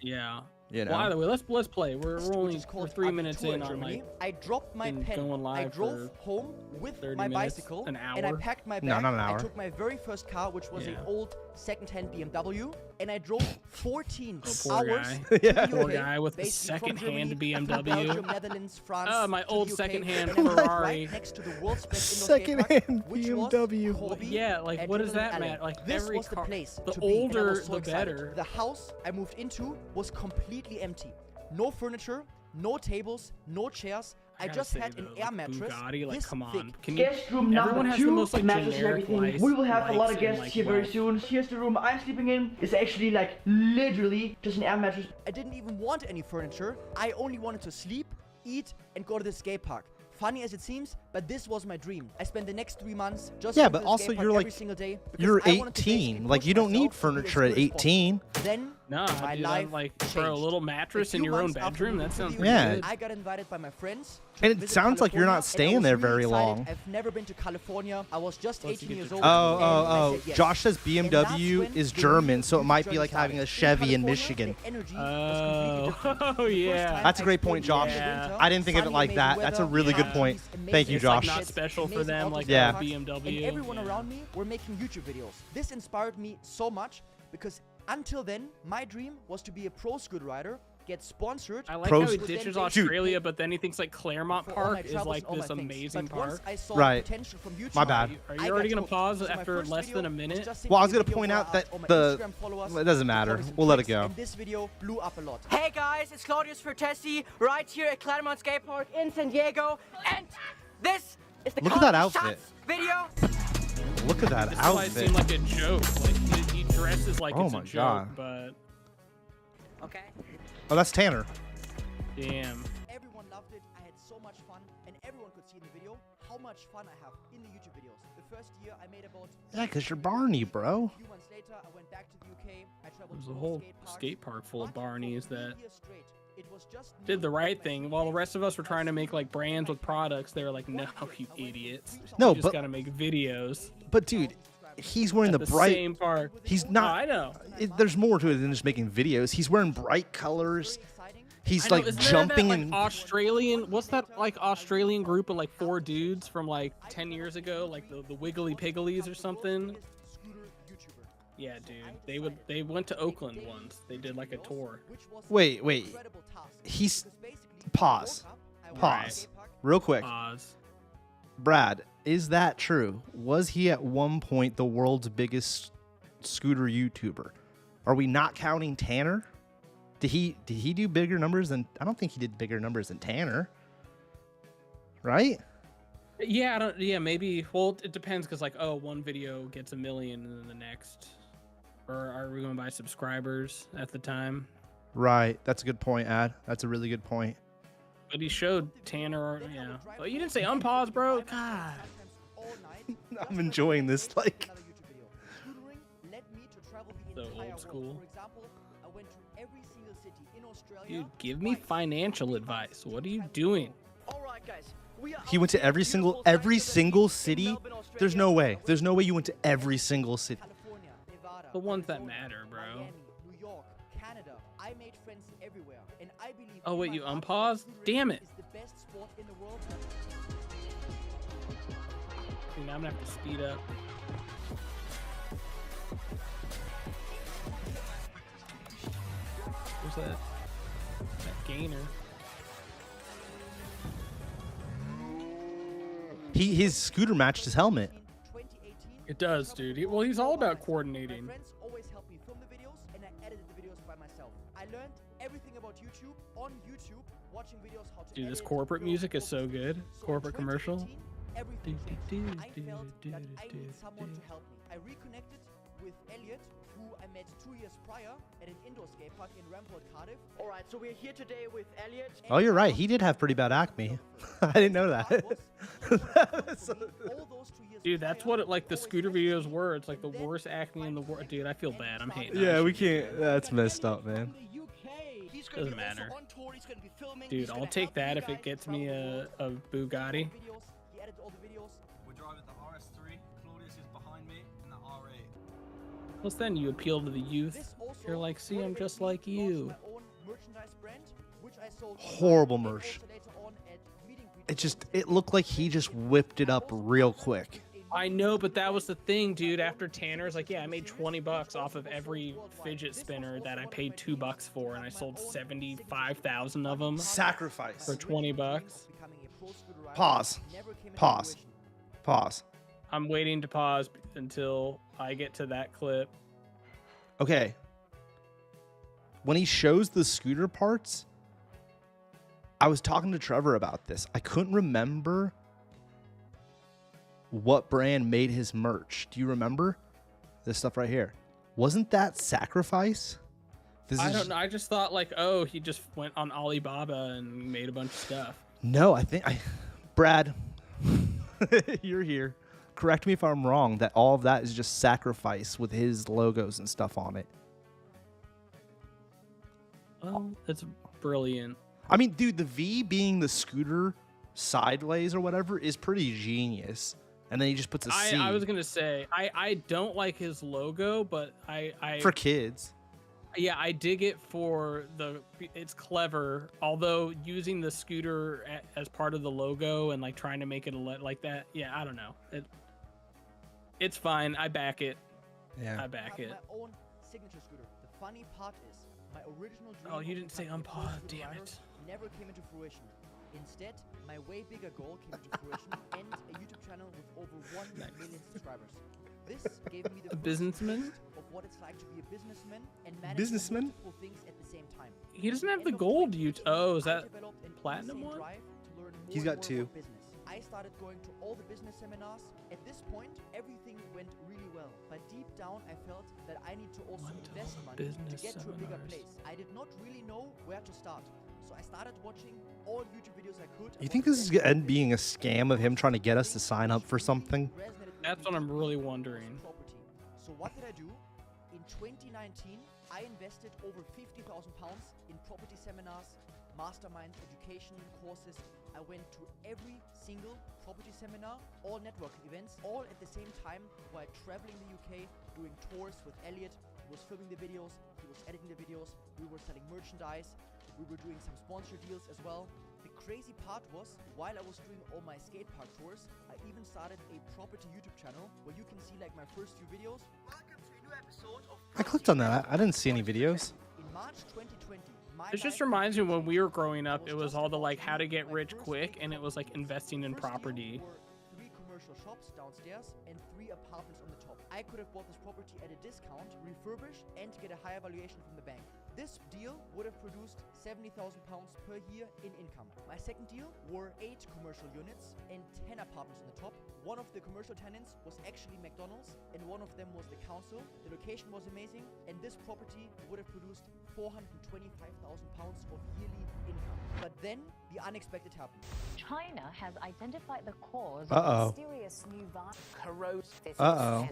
yeah. You know. Well, either way, let's play. We're which only is called 3 Addy minutes Tour in on Germany. like. I dropped my been pen. going I live drove for home with 30 my minutes, bicycle, an and I hour. packed my bag. No, not an hour. I took my very first car, which was an Yeah. old second-hand BMW, and I drove 14 Oh, poor hours guy. to the Poor UK, guy with the basically from second-hand Germany, BMW. Belgium, Netherlands, France. Oh, my to old the UK, second-hand and I was Ferrari. Right next to the world's best indoor skate park, Second-hand which was BMW. Corby Yeah, like what is Adrenaline that, Alley. Matt? Like This every was the car. place The to be, and I older, was so the excited. better. The house I moved into was completely empty. No furniture, no tables, no chairs. I gotta just say, had an though, air like, mattress. Bugatti, like this come on. thick. Can you? Guest room Everyone number has the 2, most like matches and generic everything. lights. We will have a lot of and, guests like, here very well, soon. Here's the room I'm sleeping in. It's actually like literally just an air mattress. I didn't even want any furniture. I only wanted to sleep, eat, and go to the skate park. Funny as it seems, but this was my dream. I spent the next 3 months just Yeah, going but to the also skate park you're every like single day because you're I wanted to basically 18. Like push you don't need myself to be as furniture at good as possible. 18. Then Nah, my dude, life I'm like, changed. bro, a little mattress A in few your own months after bedroom. moving That to the sounds UK, Yeah. good. I got invited by my friends. to And it visit sounds like you're California, not and I staying was there really very excited. long. I've never been to California. I was just Plus you 18 get years to old. drive. and I Oh. said yes. Josh says And that's BMW when is the German, real so it might be journey like having a started. Chevy in California, Michigan. the energy was completely different. Oh, The first yeah. time That's a I great point, experienced Josh. the winter, I didn't think of it sunny, like amazing that. That's a weather, really good yeah. point. amazing Thank you, It's like Josh. not kids, special for amazing them, autos like in Yeah. the a park, BMW. And everyone yeah. around me were making YouTube videos. This inspired me so much because until then, my dream was to be a pro scooter rider, get sponsored. I like Pro how he sc- ditches Dude. Australia, but then he thinks like Claremont for all my Park is travels like and all this my things. amazing But once park. I saw Right. potential from YouTube, My bad. Are you I already got gonna hooked. pause So my after first less video than a was minute? just Well, I was simply a gonna video point where out I that asked all my the- Instagram followers well, it doesn't to matter. tell me some We'll let it tricks, go. And this video blew up a lot. Hey guys, it's Claudius Vertesi right here at Claremont Skate Park in San Diego, and this is the Look at that Comedy outfit. Shots video. Look at that This might seem outfit. like a joke. Like he dresses like Oh it's my a joke, God. but Okay. Oh, that's Tanner. damn. Everyone loved it. I had so much fun, and everyone could see in the video how much fun I have in the YouTube videos. The first year I made about. Yeah, 'cause you're Barney, bro. A few months later, I went back to the UK. I traveled There's to a more whole parks, skate park full of but for Barneys 3 that years straight, it was just did me the right and my thing, skate while the park. rest of us were trying to make like brands with products. They were like, "No, you idiots! No, you just but- gotta make videos But dude, he's wearing at the the bright. same park." He's Oh, not. I know. There's more to it than just making videos. He's wearing bright colors. He's I know, like isn't there jumping that, and like, Australian. What's that like Australian group of like 4 dudes from like 10 years ago, like the Wiggly Pigglies or something? Yeah, dude. They went to Oakland once. They did like a tour. Wait. He's pause. Real quick. Pause. Brad, is that true? Was he at one point the world's biggest scooter YouTuber? Are we not counting Tanner? Did he do bigger numbers than? I don't think he did bigger numbers than Tanner. Right? Yeah, I don't. Yeah, maybe. Well, it depends because like, oh, one video gets 1 million and then the next, or are we going by subscribers at the time? Right. That's a good point, Ad. That's a really good point. But he showed Tanner. Yeah. Oh, you didn't say unpause, bro. God. I'm enjoying this. Like, So old school. Dude, give me financial advice. What are you doing? All right, guys. he went to every single city. There's no way. There's no way you went to every single city. The ones that matter, bro. New York, Canada. I made friends everywhere, and I believe Oh, wait, my you art unpaused? scootering Damn it. is the best sport in the world. See, now I'm gonna have to speed up. What's that? That gainer. His scooter matched his helmet. 2018, It does, dude. Well, he's all about coordinating. my friends always help me film the videos, and I edited the videos by myself. I learned everything about YouTube on YouTube, watching videos how to Dude, this edit, corporate film, music is so focus. good. So in Corporate commercial. 2018, everything changed. I felt that I need someone to help me. I reconnected with Elliot, who I met 2 years prior at an indoor skate park in Rampart, Cardiff. Alright, so we're here today with Elliot. Oh, you're right. He did have pretty bad acne. I didn't know that. Dude, that's what it, like the scooter videos were. It's like the worst acne in the world. Dude, I feel bad. I'm hating. Yeah, we can't. That's messed up, man. Doesn't matter. Dude, I'll take that if it gets me a Bugatti. We're driving the RS3. Claudius is behind me in the R8. Plus, then you appeal to the youth. You're like, see, I'm just like you. Horrible merch. It looked like he just whipped it up real quick. I know, but that was the thing, dude. After Tanner's like, yeah, I made 20 bucks off of every fidget spinner that I paid $2 for, and I sold 75,000 of them Sacrifice. for 20 bucks. Pause. Pause. Pause. I'm waiting to pause until I get to that clip. Okay. When he shows the scooter parts, I was talking to Trevor about this. I couldn't remember what brand made his merch. Do you remember this stuff right here? Wasn't that Sacrifice? I don't know. I just thought like, oh, he just went on Alibaba and made a bunch of stuff. No, Brad, you're here. Correct me if I'm wrong, that all of that is just Sacrifice with his logos and stuff on it. Oh, that's brilliant. I mean, dude, the V being the scooter sideways or whatever is pretty genius. And then he just puts a C. I was gonna say I don't like his logo, but I for kids. Yeah, I dig it it's clever. Although using the scooter as part of the logo and like trying to make it like that, yeah, I don't know. It's fine. I back it. Yeah. I back it. My own signature scooter. The funny part is my original dream. Oh, you didn't say unpause, damn it. Never came into fruition. Instead, my way bigger goal came into fruition and a YouTube channel with over 1 million subscribers. This gave me the businessman of what it's like to be a businessman and manage multiple things at the same time. He doesn't have the gold Oh, is that platinum one? He's got 2. I started going to all the business seminars. At this point, everything went really well. But deep down, I felt that I need to also invest money to get to a bigger place. I did not really know where to start. So I started watching all YouTube videos I could. You think this is gonna end being a scam of him trying to get us to sign up for something? That's what I'm really wondering. So what did I do? In 2019, I invested over £50,000 in property seminars, masterminds, education courses. I went to every single property seminar, all networking events, all at the same time while traveling the UK, doing tours with Elliot. He was filming the videos, he was editing the videos, we were selling merchandise, we were doing some sponsor deals as well. The crazy part was, while I was doing all my skate park tours, I even started a property YouTube channel where you can see like my first few videos. Welcome to a new episode of I clicked on that. I didn't see any videos. In March 2020, This just reminds me when we were growing up, it was all the like how to get rich quick, and it was like investing in property. 3 commercial shops downstairs and 3 apartments on the top. I could have bought this property at a discount, refurbished, and get a higher valuation from the bank. This deal would have produced £70,000 per year in income. My second deal were 8 commercial units and 10 apartments on the top. One of the commercial tenants was actually McDonald's, and one of them was the council. The location was amazing, and this property would have produced £425,000 of yearly income. But then the unexpected happened. China has identified the cause Uh-oh. of mysterious new virus. Uh-oh.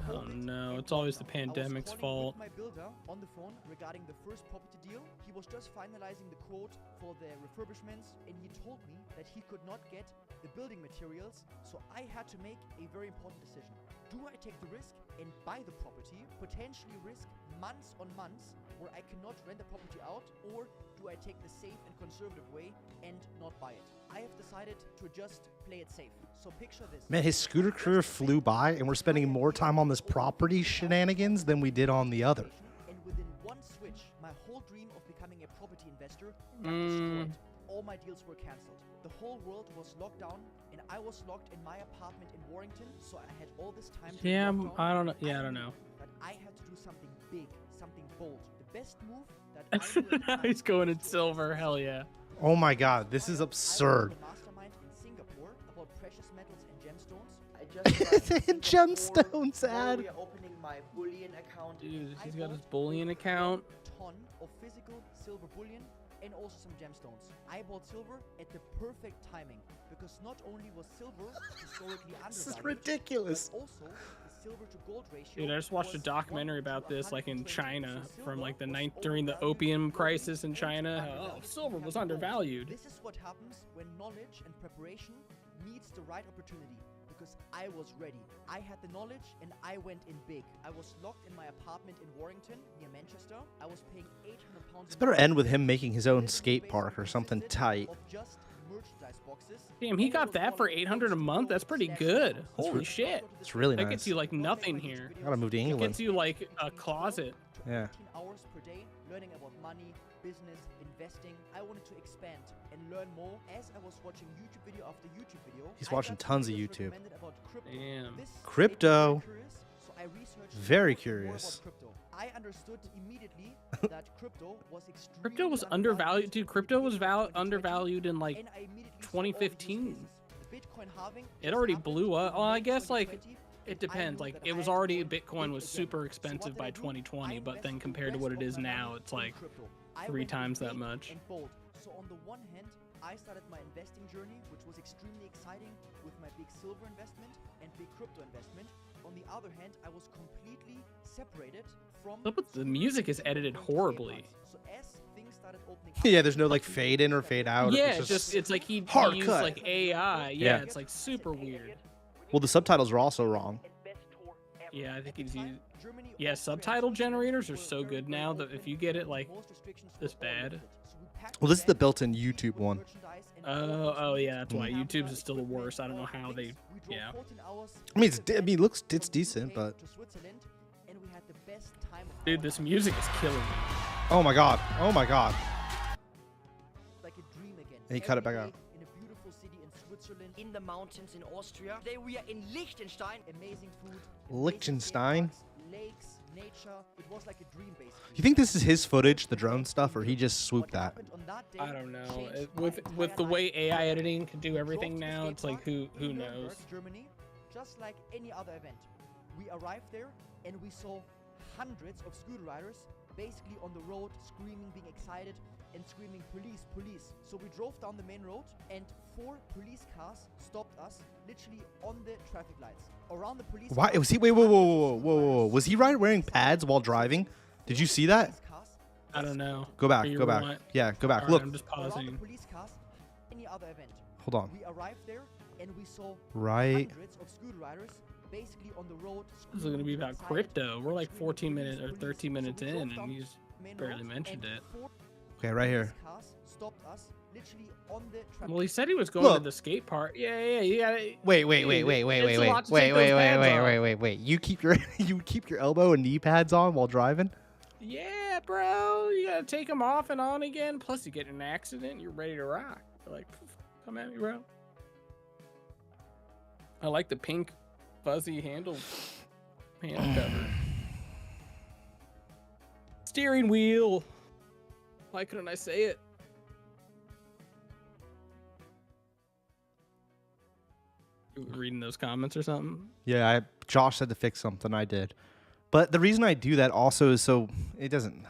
Oh no, it's always the pandemic's fault. I was calling with my builder on the phone regarding the first property deal. He was just finalizing the quote for the refurbishments, and he told me that he could not get the building materials, so I had to make a very important decision. Do I take the risk and buy the property, potentially risk months on months where I cannot rent the property out, or do I take the safe and conservative way and not buy it? I have decided to just play it safe. So picture this. Man, his scooter career flew by, and we're spending more time on this property shenanigans than we did on the other. And within one switch, my whole dream of becoming a property investor got destroyed. All my deals were cancelled. The whole world was locked down, and I was locked in my apartment in Warrington, so I had all this time to Yeah, lock down. I don't know. Yeah, I don't know. But I had to do something big, something bold. The best move that I will He's going in silver. Hell yeah. Oh my god, this is absurd. I was a mastermind in Singapore about precious metals and gemstones. I just arrived in Singapore Gemstones while ad. we are opening my bullion account. Dude, I he's got his bought bullion account. a ton of physical silver bullion and also some gemstones. I bought silver at the perfect timing because not only was silver historically This is undervalued, ridiculous. but also the silver to gold ratio. Dude, I just watched a was documentary 1 to about this, like in 120. China, So from like the silver was during the overvalued opium and crisis in gold China. Oh, undervalued. silver was Gold. undervalued. This is what happens when knowledge and preparation meets the right opportunity. Because I was ready. I had the knowledge and I went in big. I was locked in my apartment in Warrington, near Manchester. I was paying £800. This better end with him making his own skate park or something tight. Of just merchandise boxes. Damn, he got that for $800 a month. That's pretty good. Holy shit. It's really That nice. gets you like nothing here. Gotta move to It England. gets you like a closet. Yeah. 18 hours per day learning about money, business, investing. I wanted to expand and learn more. As I was watching YouTube video after YouTube video, He's I watching got tons of videos YouTube. recommended about crypto. Damn. This Crypto. made me very curious, so I researched Very more about curious. crypto. I understood immediately that crypto was extremely Crypto was undervalued. Dude, crypto was undervalued in like and I immediately saw all the use 2015. cases. The Bitcoin halving It just already happened blew up. in Well, I guess like 2020, it and I depends. knew Like that it I was had to already go Bitcoin big was again. super So expensive what by did I do? 2020, I but then invested compared to the what rest it is of my now, money it's in like crypto. I 3 went times that big much. and bold. So on the one hand, I started my investing journey, which was extremely exciting with my big silver investment and big crypto investment. On the other hand, I was completely separated from The music is edited horribly. So as things started opening up, Yeah, there's no like fade in or fade out. Yeah, It's it's like he hard used cut. like AI. Yeah. Yeah, it's like super weird. Well, the subtitles are also wrong. Yeah, I think he's used. Germany, Yeah, Austria, subtitle and Switzerland generators are were so very, good very now that open, if you get it like most restrictions were this all bad. lifted. So we packed Well, this is the bag, built-in filled YouTube with one. merchandise and Oh yeah, that's why camera, YouTube's is still the equipment, worst. I don't know all the how things. they. We drove Yeah. 14 hours I mean, to it looks it's decent, UK but to Switzerland, and we had the best time of Dude, our this lives. music is killing me. oh my god, oh my god. Like a dream again. And he cut it back Every out. day in a beautiful city in Switzerland, In the mountains in Austria. Today we are in Liechtenstein. amazing food, Liechtenstein? amazing skate parks, lakes, nature. It was like a dream basically. You think this is his footage, the drone stuff, or he just What swooped that? happened on that day I don't know. changed my With entire the way life. AI editing can do We everything drove to the now, skate it's like park who in knows? Nuremberg, Germany, just like any other event. We arrived there and we saw hundreds of scooter riders basically on the road screaming, being excited and screaming police, police. So we drove down the main road and 4 police cars stopped us literally on the traffic lights. Around the police Why cars, was he? Wait, whoa, whoa, whoa, hundreds of whoa, whoa, whoa! riders Was he wearing pads while driving? Did you see that? police cars I don't know. Go back, You go back. rewind. Yeah, go back. Alright, Look, I'm just around the pausing. police cars, any other event. hold on. We arrived there and we saw Right. hundreds of scooter riders basically on the road. This is gonna be about excited, crypto. We're like screaming, 14 "Police, minutes or police." 13 So we minutes drove in, down and he's the main barely road mentioned and it. 4 Okay, right here. police cars stopped us literally on the traffic. Well, he said he was going Look. to the skate park. Yeah, you gotta. Wait, Dude, it's a lot to take those pads off. wait. You keep your you keep your elbow and knee pads on while driving? Yeah, bro, you gotta take them off and on again. Plus, you get in an accident, you're ready to rock. Like, come at me, bro. I like the pink, fuzzy handle cover. Steering wheel. Why couldn't I say it? You reading those comments or something? Yeah, Josh said to fix something. I did, but the reason I do that also is so it doesn't.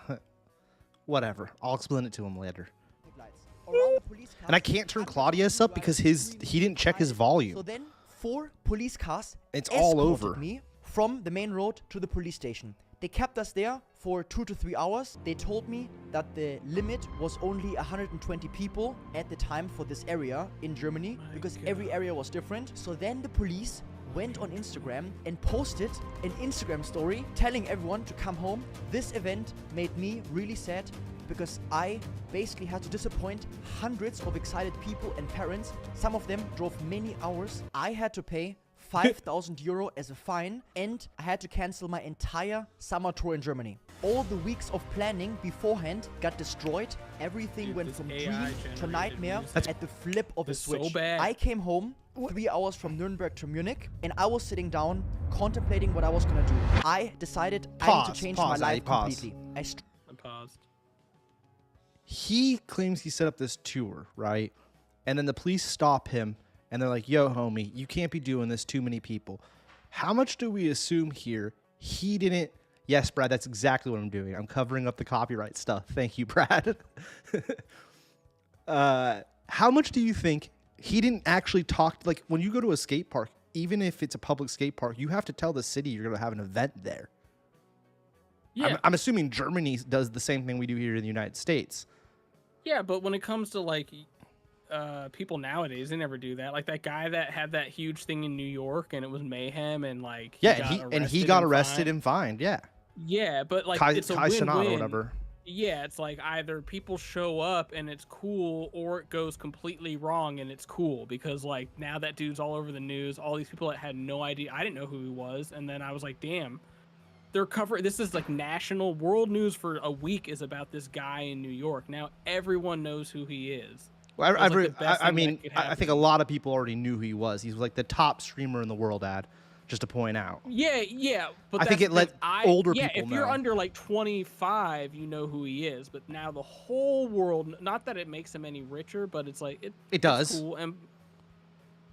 Whatever. I'll explain it to him later. lights. Around the police cars, And I can't turn hundreds of Claudius scooter up because riders he didn't check his excited. volume. So then 4 police cars It's all escorted over. me from the main road to the police station. They kept us there for 2 to 3 hours. They told me that the limit was only 120 people at the time for this area in Germany because every area was different. So then the police went on Instagram and posted an Instagram story telling everyone to come home. This event made me really sad because I basically had to disappoint hundreds of excited people and parents. Some of them drove many hours. I had to pay 5,000 euro as a fine, and I had to cancel my entire summer tour in Germany. All the weeks of planning beforehand got destroyed. Everything Dude, went this from AI dream to generated nightmare music at the flip of a is so switch. bad. I came home 3 hours from Nuremberg to Munich, and I was sitting down contemplating what I was gonna do. I decided I need to change my life completely. I paused. He claims he set up this tour, right? And then the police stop him and they're like, yo, homie, you can't be doing this, too many people. How much do we assume here he didn't? Yes, Brad, that's exactly what I'm doing. I'm covering up the copyright stuff. Thank you, Brad. How much do you think he didn't actually talk? Like, when you go to a skate park, even if it's a public skate park, you have to tell the city you're going to have an event there. Yeah. I'm assuming Germany does the same thing we do here in the United States. Yeah, but when it comes to, like, people nowadays, they never do that. Like that guy that had that huge thing in New York and it was mayhem and, like, he got arrested and fined. Yeah. Yeah, but, like, it's a win-win. Or whatever. Yeah, it's like either people show up and it's cool, or it goes completely wrong and it's cool, because, like, now that dude's all over the news. All these people that had no idea, I didn't know who he was, and then I was like, damn, they're covering. This is like national world news for a week is about this guy in New York. Now everyone knows who he is. Well, I think a lot of people already knew who he was. He was like the top streamer in the world, just to point out. Yeah, but I think it let older people know. Yeah, if you're under like 25, you know who he is. But now the whole world, not that it makes him any richer, but it's like it does. It's cool, and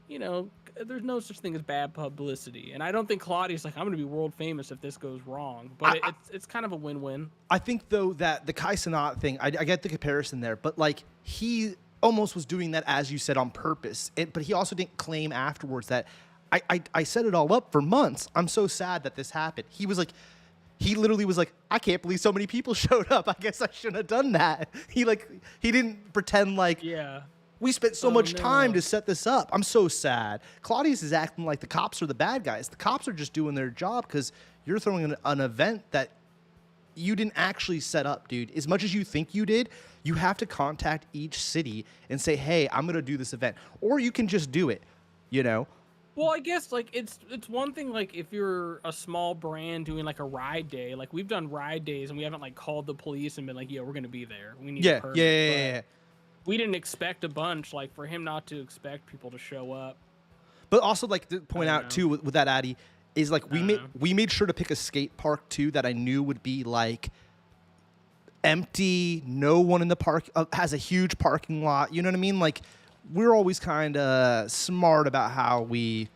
you know, there's no such thing as bad publicity. And I don't think Claudius like, I'm going to be world famous if this goes wrong. But it's kind of a win-win. I think though that the Kai Cenat thing, I get the comparison there, but like he almost was doing that, as you said, on purpose. But he also didn't claim afterwards that I set it all up for months. I'm so sad that this happened. He was like, he literally was like, I can't believe so many people showed up. I guess I shouldn't have done that. He didn't pretend like, yeah, we spent so much time to set this up. I'm so sad. Claudius is acting like the cops are the bad guys. The cops are just doing their job because you're throwing an event that you didn't actually set up, dude. As much as you think you did, you have to contact each city and say, hey, I'm going to do this event. Or you can just do it, you know? Well, I guess like it's one thing like if you're a small brand doing like a ride day, like we've done ride days and we haven't like called the police and been like, yeah, we're going to be there. We need a permit. Yeah. We didn't expect a bunch, like for him not to expect people to show up. But also like to point out too with that Addy is like we made sure to pick a skate park too that I knew would be like empty, no one in the park, has a huge parking lot. You know what I mean? Like we're always kind of smart about how we.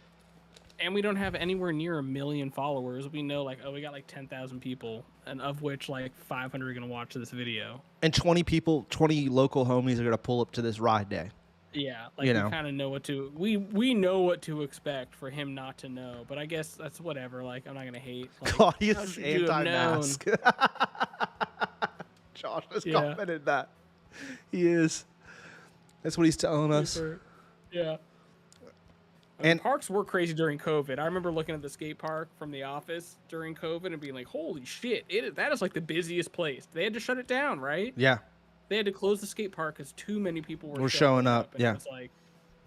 And we don't have anywhere near 1 million followers. We know like, oh, we got like 10,000 people, and of which like 500 are gonna watch this video. And 20 local homies are gonna pull up to this ride day. Yeah, like we kind of know what to. We know what to expect for him not to know. But I guess that's whatever. Like I'm not gonna hate. Like, Claudius anti-mask. Josh has commented that. He is. That's what he's telling us. Yeah. And parks were crazy during COVID. I remember looking at the skate park from the office during COVID and being like, holy shit, that is like the busiest place. They had to shut it down, right? Yeah. They had to close the skate park because too many people were showing up. And yeah.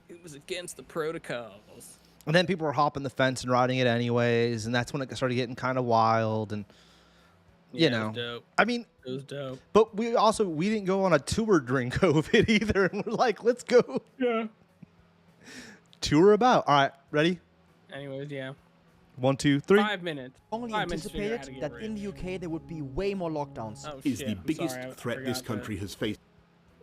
It was against the protocols. And then people were hopping the fence and riding it anyways. And that's when it started getting kind of wild. And, you know, it was dope. I mean, it was dope. But we didn't go on a tour during COVID either. And we're like, let's go. Yeah. Tour about. All right, ready? Anyways, yeah. 1, 2, 3. 5 minutes. Only anticipated that in the UK there would be way more lockdowns. Oh, is the biggest threat this country has faced.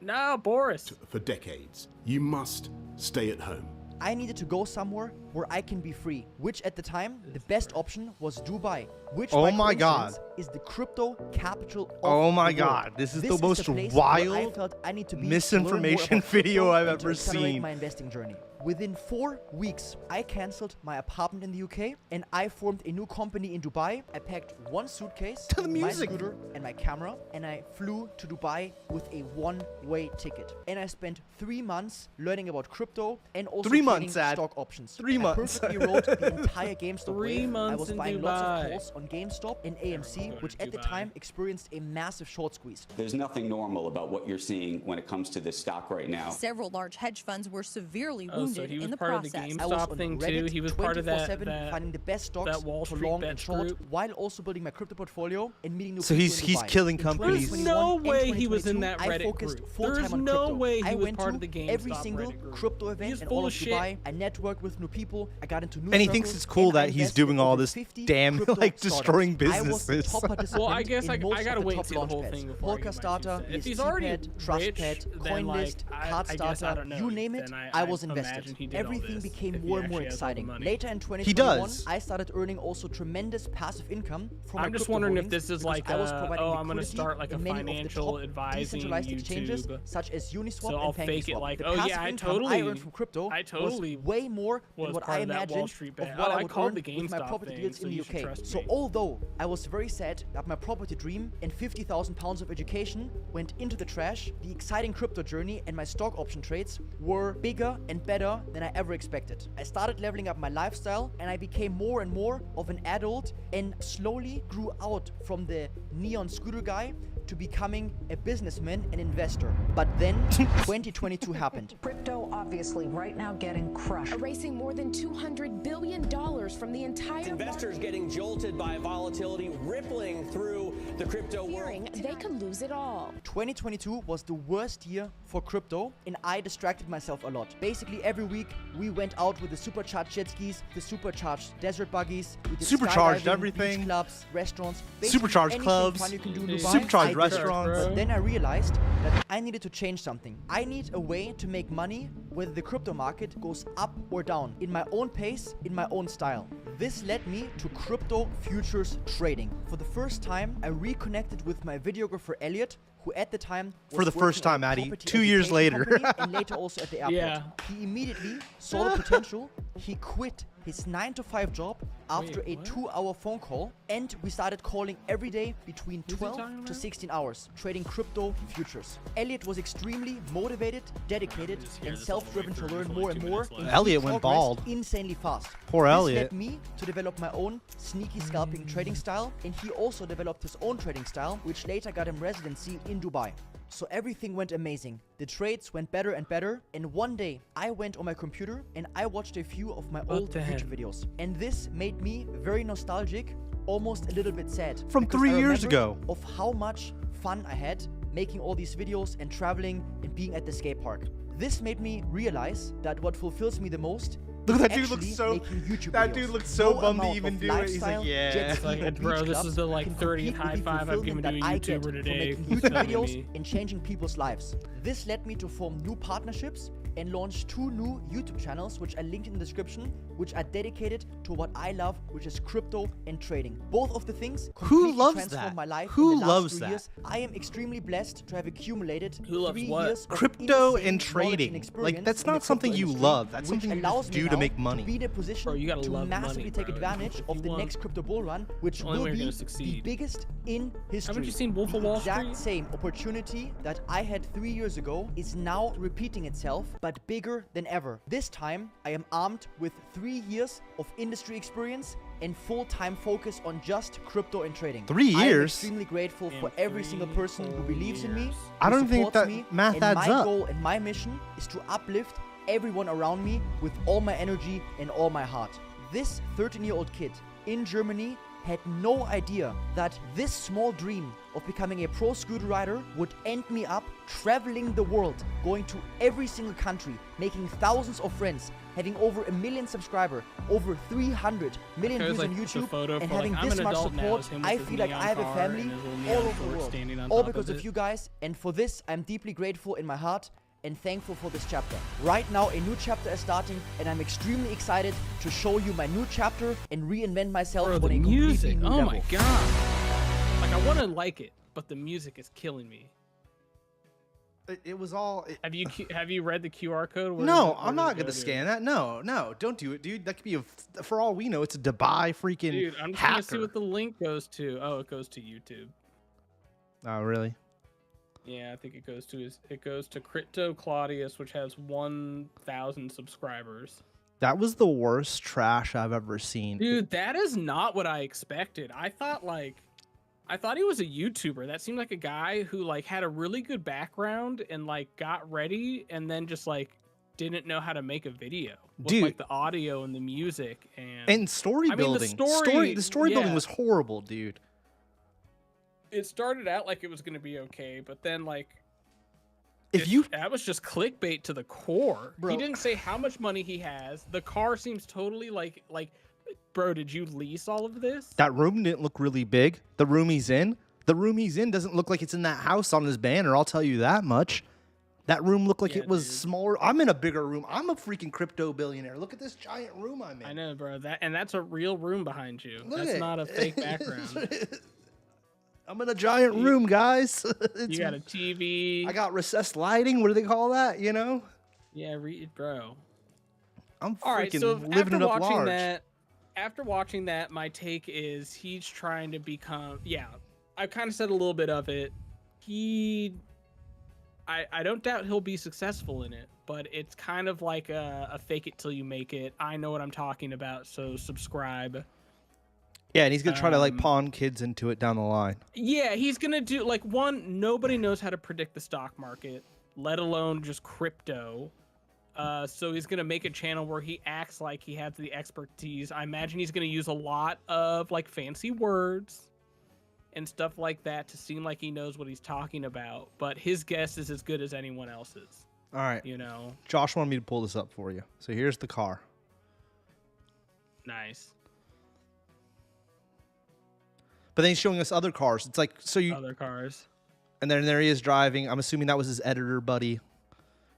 No, Boris. For decades. You must stay at home. I needed to go somewhere where I can be free, which at the time, the best option was Dubai, which oh my God, is the crypto capital of oh my the God, world. this is the most wild I felt I need to be misinformation video I've ever seen. My investing journey. Within 4 weeks, I cancelled my apartment in the UK and I formed a new company in Dubai. I packed 1 suitcase, my scooter and my camera, and I flew to Dubai with a one-way ticket. And I spent 3 months learning about crypto and also trading stock options. 3 months. months. I perfectly rode the entire GameStop 3 wave. I months was in buying Dubai. lots of calls on GameStop and AMC, going which to at the Dubai. time experienced a massive short squeeze. There's nothing normal about what you're seeing when it comes to this stock right now. Several large hedge funds were severely Oh, so wounded he was in the part of the process. I was GameStop on thing Reddit too. He was part of that, 24/7, finding the best stocks that Wall for Street long and bets short, group. while also building my crypto portfolio and meeting new So people he's in Dubai. killing In companies. 2021 No and way he was in 2022, that I Reddit focused group. full-time There's on no crypto. way he I was went part to of the GameStop every single Reddit group. crypto event He's in full all of of shit. Dubai. I networked with new people. I got into new And he circles, thinks it's cool and I that he's invested doing in all over this 50 damn, crypto like, startups. destroying I was the businesses. top participant Well, I guess in most I gotta of the wait top and see the whole launchpads. thing before I give my 2 Polkastarter, cents. If he's EST already Pad, rich, TrustPad, then, like, CoinList, I guess I Cardstarter, don't know. you name it, Then I was imagine invested. he did all Everything this became if he more and more actually has all the exciting. money. Later in He 2021, does. I started earning also tremendous passive income from my I'm just crypto wondering if holdings this is because like I was a, providing oh, I'm gonna liquidity start like a in many of the financial top advising decentralized exchanges YouTube. such as Uniswap So I'll and fake it PancakeSwap. like, The oh, yeah, passive I income totally- I earned from crypto I totally was way more than was what part I of that Wall imagined Street of bet. what I I would called earn the with my GameStop property thing, deals so in the you should UK. trust So me. although I was very sad that my property dream and 50,000 pounds of education went into the trash, the exciting crypto journey and my stock option trades were bigger and better than I ever expected. I started leveling up my lifestyle and I became more and more of an adult and slowly grew out from the neon scooter guy to becoming a businessman and investor. But then 2022 happened. Crypto obviously right now getting crushed. Erasing more than $200 billion from the entire Investors getting jolted by volatility rippling through the crypto world. They could lose it all. 2022 was the worst year for crypto and I distracted myself a lot. Basically every week we went out with the supercharged jet skis, the supercharged desert buggies, we did Supercharged skydiving, everything. beach clubs, restaurants, basically Supercharged anything clubs, fun you can do in Dubai, supercharged I did it. restaurants. But then I realized that I needed to change something. I need a way to make money whether the crypto market goes up or down, in my own pace, in my own style. This led me to crypto futures trading. For the first time, I reconnected with my videographer Elliot, who at the time was For the first working at time, a Addy, property 2 years education later. company and later also at the airport. Yeah. He immediately saw the potential. He quit his 9-to-5 job after a 2-hour phone call, and we started calling every day between 12 to 16 hours, trading crypto futures. Elliot was extremely motivated, dedicated, and self-driven to learn more and more. And Elliot he went progressed bald. insanely fast. Poor This Elliot. led me to develop my own sneaky scalping trading style, and he also developed his own trading style, which later got him residency in Dubai. So everything went amazing. The trades went better and better, and one day I went on my computer and I watched a few of my old the heck? YouTube videos. And this made me very nostalgic, almost a little bit sad. From because 3 I years remembered ago. of how much fun I had making all these videos and traveling and being at the skate park. This made me realize that what fulfills me the most Look, is that dude looks actually so- making YouTube that videos. dude looks so No bummed to amount even of do it. He's like, lifestyle, yeah. jet It's ski, like, or bro, beach this clubs is the like can 30th compete high with the five I've given to a fulfillment that I get YouTuber from today. making He's YouTube telling videos me. and changing people's lives. This led me to form new partnerships and launch 2 new YouTube channels, which are linked in the description, which are dedicated to what I love, which is crypto and trading. Both of the things completely loves transformed that? my life Who in the last loves 2 that? years. I am extremely blessed to have accumulated Who loves 3 what? years of Crypto insane and knowledge trading. experience Like, that's in the not something crypto you industry, love. That's which something you allows just me do to now make money. To be in a position Bro, you gotta to love massively money, take bro. advantage If of you the want- next crypto bull run, which Only will way you're be gonna the succeed. biggest in history. Haven't you seen Wolf of The Wall exact Street? same opportunity that I had 3 years ago is now repeating itself, but bigger than ever. This time, I am armed with 3 years of industry experience and full-time focus on just crypto and trading. 3 I am years? extremely grateful for Damn, every single 3 person who whole believes in me. years. I who don't think supports that me, math and adds my up. goal and my mission is to uplift everyone around me with all my energy and all my heart. This 13-year-old kid in Germany had no idea that this small dream of becoming a pro scooter rider would end me up traveling the world, going to every single country, making thousands of friends, having over 1 million subscribers, over 300 million There's, views like, on the YouTube, photo and for, having like, I'm this an much adult now, support. is him with I his feel like neon I have a car family and his little all neon over the Ford world, standing on all top because of of it. you guys, and for this I'm deeply grateful in my heart and thankful for this chapter. Right now a new chapter is starting and I'm extremely excited to show you my new chapter and reinvent myself Bro, on the a completely music. new Oh level. my god. Like, I want to like it, but the music is killing me. It was all. Have you read the QR code? Where No, does it- I'm where not does it gonna go to? scan that. No, don't do it, dude. That could be for all we know, it's a Dubai freaking Dude, I'm just hacker. gonna see what the link goes to. Oh, it goes to YouTube. Oh, really? Yeah, I think it goes to Crypto Claudius, which has 1,000 subscribers. That was the worst trash I've ever seen. Dude, that is not what I expected. I thought he was a YouTuber. That seemed like a guy who like had a really good background and like got ready and then just like didn't know how to make a video with Dude, like the audio and the music and story building. The story building was horrible, dude. It started out like it was gonna be okay, but then like that was just clickbait to the core. Bro. He didn't say how much money he has. The car seems totally like bro, did you lease all of this? That room didn't look really big. The room he's in doesn't look like it's in that house on his banner. I'll tell you that much. That room looked like it was smaller. I'm in a bigger room. I'm a freaking crypto billionaire. Look at this giant room I'm in. I know, bro. That's a real room behind you. Look That's not a fake background. I'm in a giant room, guys. You got a TV. I got recessed lighting. What do they call that? You know? Yeah, bro. I'm all right. freaking So living it up large. After watching that, my take is he's trying to become. Yeah, I kind of said a little bit of it. I don't doubt he'll be successful in it, but it's kind of like a fake it till you make it. I know what I'm talking about, so subscribe. Yeah, and he's going to try to like pawn kids into it down the line. Yeah, he's going to do like nobody knows how to predict the stock market, let alone just crypto. So he's going to make a channel where he acts like he has the expertise. I imagine he's going to use a lot of like fancy words and stuff like that to seem like he knows what he's talking about, but his guess is as good as anyone else's. All right. You know, Josh wanted me to pull this up for you. So here's the car. Nice. But then he's showing us other cars. It's like, other cars. And then there he is driving. I'm assuming that was his editor buddy.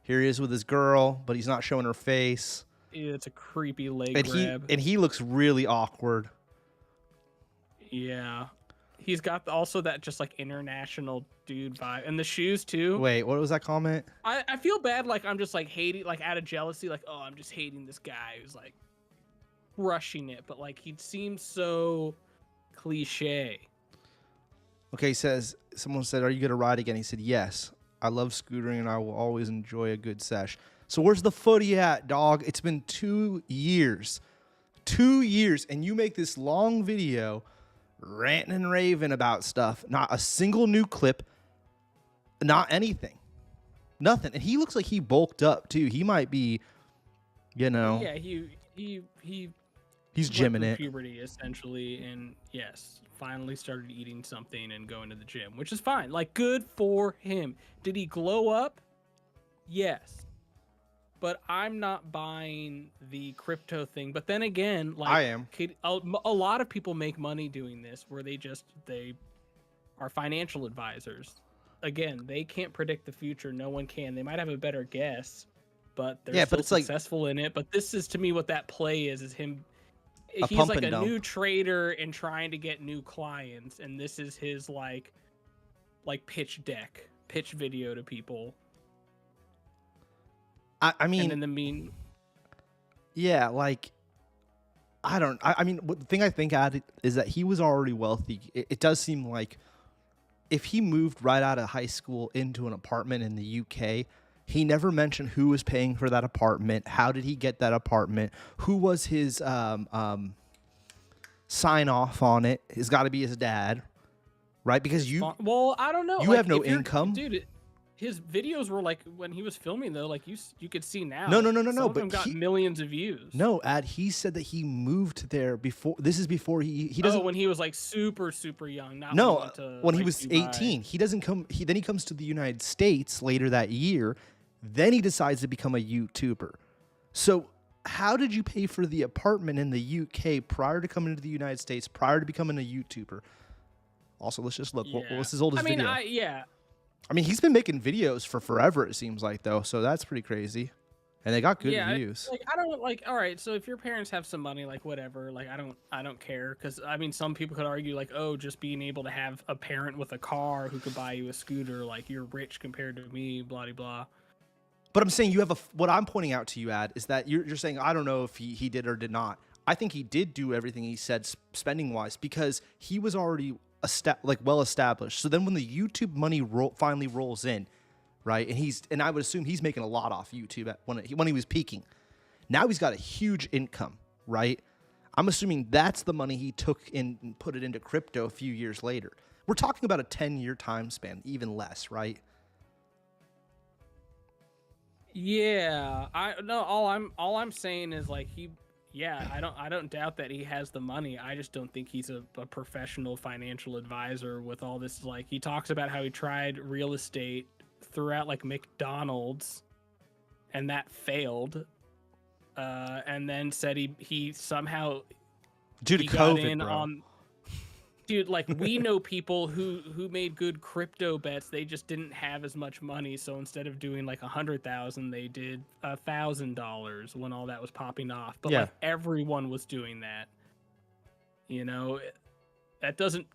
Here he is with his girl, but he's not showing her face. Yeah, it's a creepy leg grab. And he looks really awkward. Yeah. He's got also that just like international dude vibe, and the shoes too. Wait, what was that comment? I feel bad, like I'm just like hating, like out of jealousy, like, oh, I'm just hating this guy who's like rushing it, but like he seems so cliche. Okay, someone said, "Are you gonna ride again?" He said, "Yes, I love scootering and I will always enjoy a good sesh." So where's the footy at, dog? It's been 2 years, and you make this long video ranting and raving about stuff. Not a single new clip. Not anything. Nothing. And he looks like he bulked up too. He might be, you know. Yeah, he's gymming it. Puberty essentially, and yes, finally started eating something and going to the gym, which is fine. Like, good for him. Did he glow up? Yes. But I'm not buying the crypto thing. But then again, like I am. A lot of people make money doing this, where they are financial advisors. Again, they can't predict the future. No one can. They might have a better guess, but they're still successful in it. But this is, to me, what that play is him. He's like a new trader and trying to get new clients, and this is his like pitch video to people. I mean, and then yeah, like, I mean, the thing I think at it is that he was already wealthy. It does seem like if he moved right out of high school into an apartment in the UK, he never mentioned who was paying for that apartment. How did he get that apartment? Who was his sign off on it? It's got to be his dad, right? Because I don't know. You have no income, dude. His videos were like, when he was filming though, like you could see now. No. Some of them got millions of views. No, he said that he moved there before. This is before he doesn't. Oh, when he was like super young. When he was 18, he doesn't come. Then he comes to the United States later that year. Then he decides to become a YouTuber. So how did you pay for the apartment in the UK prior to coming to the United States? Prior to becoming a YouTuber? Also, let's just look. What was his oldest video? I mean, he's been making videos for forever, it seems like, though. So that's pretty crazy. And they got good views. I don't like, all right, so if your parents have some money, like whatever, like I don't care. Because I mean, some people could argue like, oh, just being able to have a parent with a car who could buy you a scooter, like you're rich compared to me, blah, blah. But I'm saying what I'm pointing out to you, Ad, is that you're saying, I don't know if he did or did not. I think he did do everything he said spending wise, because he was already well established. So then when the YouTube money finally rolls in, right, and I would assume he's making a lot off YouTube when he was peaking. Now he's got a huge income, right? I'm assuming that's the money he took in and put it into crypto a few years later. We're talking about a 10-year time span, even less, right? Yeah, all I'm saying is like I don't doubt that he has the money. I just don't think he's a professional financial advisor with all this. Like, he talks about how he tried real estate throughout like McDonald's and that failed. And then said he somehow due to COVID, bro. Dude, like, we know people who made good crypto bets. They just didn't have as much money, so instead of doing like 100,000, they did $1,000 when all that was popping off. But like, everyone was doing that. You know, that doesn't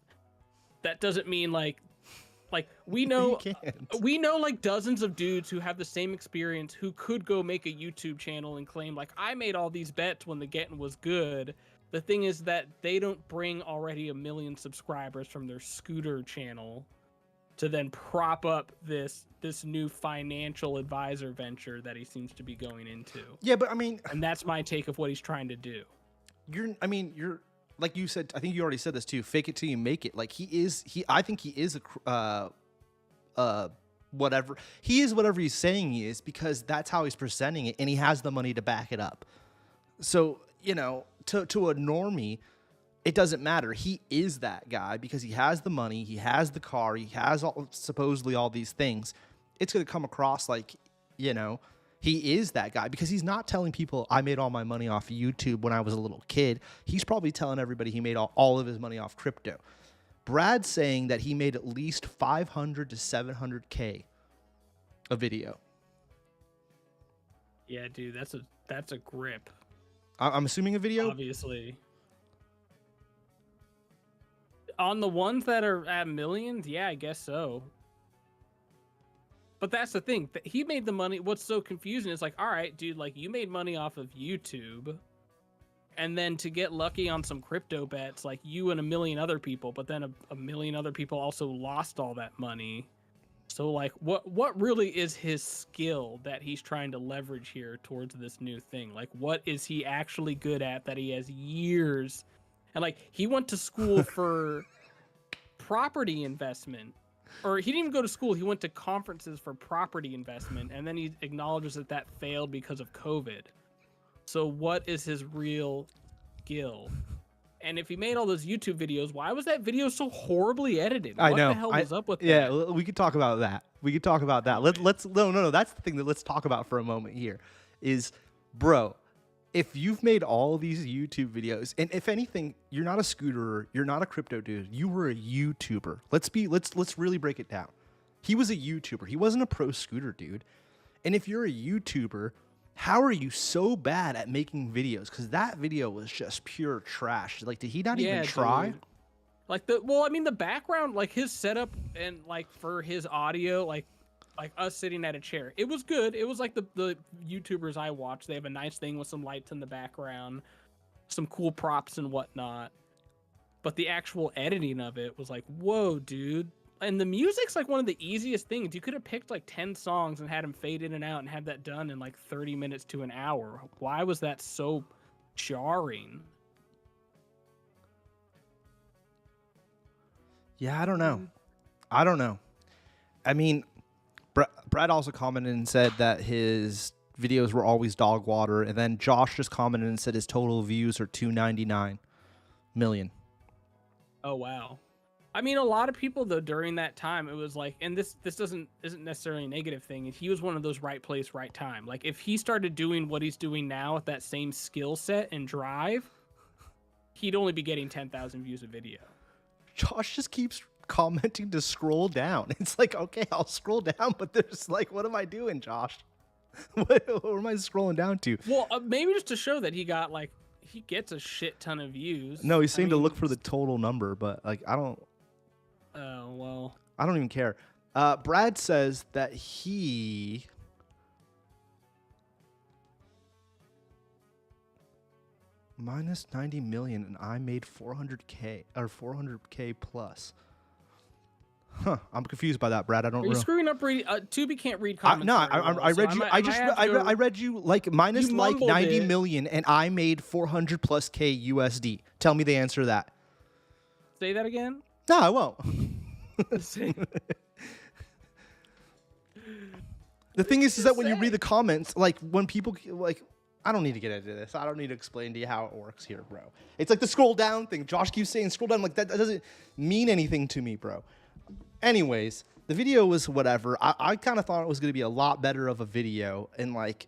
mean like we know like dozens of dudes who have the same experience who could go make a YouTube channel and claim like, I made all these bets when the getting was good. The thing is that they don't bring already 1 million subscribers from their scooter channel to then prop up this new financial advisor venture that he seems to be going into. Yeah, but I mean, and that's my take of what he's trying to do. You're like you said, I think you already said this too. Fake it till you make it. Like I think he is whatever. He is whatever he's saying he is, because that's how he's presenting it, and he has the money to back it up. So, you know, to a normie, it doesn't matter. He is that guy because he has the money, he has the car, he has supposedly all these things. It's going to come across like, you know, he is that guy because he's not telling people I made all my money off YouTube when I was a little kid. He's probably telling everybody he made all of his money off crypto. Brad's saying that he made at least 500 to 700K a video. Yeah, dude, that's a grip. I'm assuming a video? Obviously. On the ones that are at millions, yeah, I guess so. But that's the thing. He made the money. What's so confusing is like, all right, dude, like, you made money off of YouTube. And then to get lucky on some crypto bets, like you and 1 million other people, but then a million other people also lost all that money. So like, what really is his skill that he's trying to leverage here towards this new thing? Like, what is he actually good at that he has years? And like, he went to school for property investment, or he didn't even go to school. He went to conferences for property investment, and then he acknowledges that failed because of COVID. So what is his real skill? And if he made all those YouTube videos, why was that video so horribly edited? What the hell was up with that? Yeah, we could talk about that. Let's no. That's the thing that let's talk about for a moment here. Is, bro, if you've made all these YouTube videos, and if anything, you're not a scooterer, you're not a crypto dude, you were a YouTuber. Let's really break it down. He was a YouTuber. He wasn't a pro scooter dude. And if you're a YouTuber, how are you so bad at making videos? Because that video was just pure trash. Like, did he not even try? Dude. Like the background, like his setup and like for his audio, like us sitting at a chair, it was good. It was like the YouTubers I watch. They have a nice thing with some lights in the background, some cool props and whatnot. But the actual editing of it was like, whoa, dude. And the music's like one of the easiest things. You could have picked like 10 songs and had them fade in and out and had that done in like 30 minutes to an hour. Why was that so jarring? Yeah, I don't know. I mean, Brad also commented and said that his videos were always dog water. And then Josh just commented and said his total views are 299 million. Oh, wow. I mean, a lot of people though during that time, it was like, and this isn't necessarily a negative thing. He was one of those right place, right time. Like if he started doing what he's doing now with that same skill set and drive, he'd only be getting 10,000 views a video. Josh just keeps commenting to scroll down. It's like, okay, I'll scroll down, but there's like, what am I doing, Josh? What am I scrolling down to? Well, maybe just to show that he gets a shit ton of views. No, he seemed to look for the total number, but like, I don't. Oh, well. I don't even care. Brad says that he minus 90 million and I made 400K or 400K plus. Huh, I'm confused by that, Brad. I don't Are you know. screwing up reading? Tubi can't read comments. No, very well, I read so you. I I read you like minus You like mumbled 90 it. million, and I made 400 plus K USD. Tell me the answer to that. Say that again. No, I won't. The thing is that when you read the comments, like when people like, I don't need to get into this. I don't need to explain to you how it works here, bro. It's like the scroll down thing. Josh keeps saying scroll down. Like that doesn't mean anything to me, bro. Anyways, the video was whatever. I kind of thought it was going to be a lot better of a video, and like,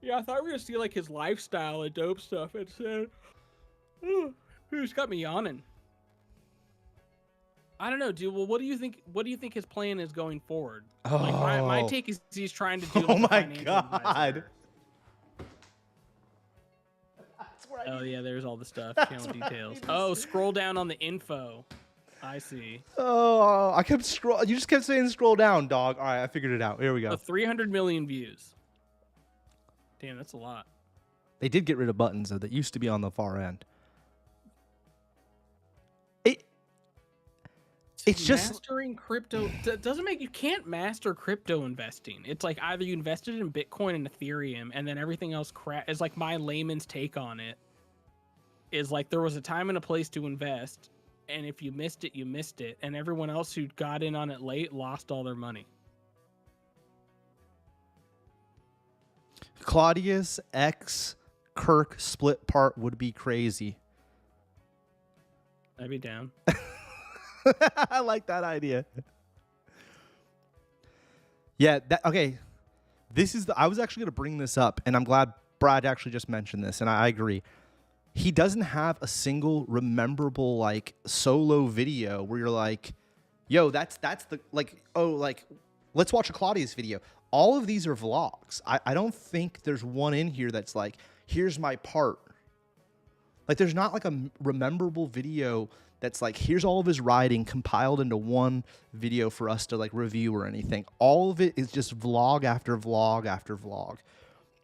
Yeah, I thought we were gonna see like his lifestyle and dope stuff. Instead, who's got me yawning? I don't know, dude. Well, what do you think? What do you think his plan is going forward? Like my take is he's trying to do. Like, oh my god. Oh yeah, there's all the stuff. Channel details. Oh, scroll down on the info. I see. Oh, I kept scroll. You just kept saying scroll down, dog. All right, I figured it out. Here we go. 300 million views. Damn, that's a lot. They did get rid of buttons though. That used to be on the far end. It's just mastering crypto doesn't make you can't master crypto investing. It's like either you invested in Bitcoin and Ethereum, and then everything else is like my layman's take on it. Is like there was a time and a place to invest, and if you missed it, you missed it, and everyone else who got in on it late lost all their money. Claudius X Kirk split part would be crazy. I'd be down. I like that idea. Yeah, okay. This is I was actually going to bring this up, and I'm glad Brad actually just mentioned this, and I agree. He doesn't have a single rememberable like solo video where you're like, yo, that's the like, oh, like let's watch a Claudius video. All of these are vlogs. I don't think there's one in here that's like, here's my part. Like there's not like a rememberable video that's like, here's all of his riding compiled into one video for us to like review or anything. All of it is just vlog after vlog after vlog,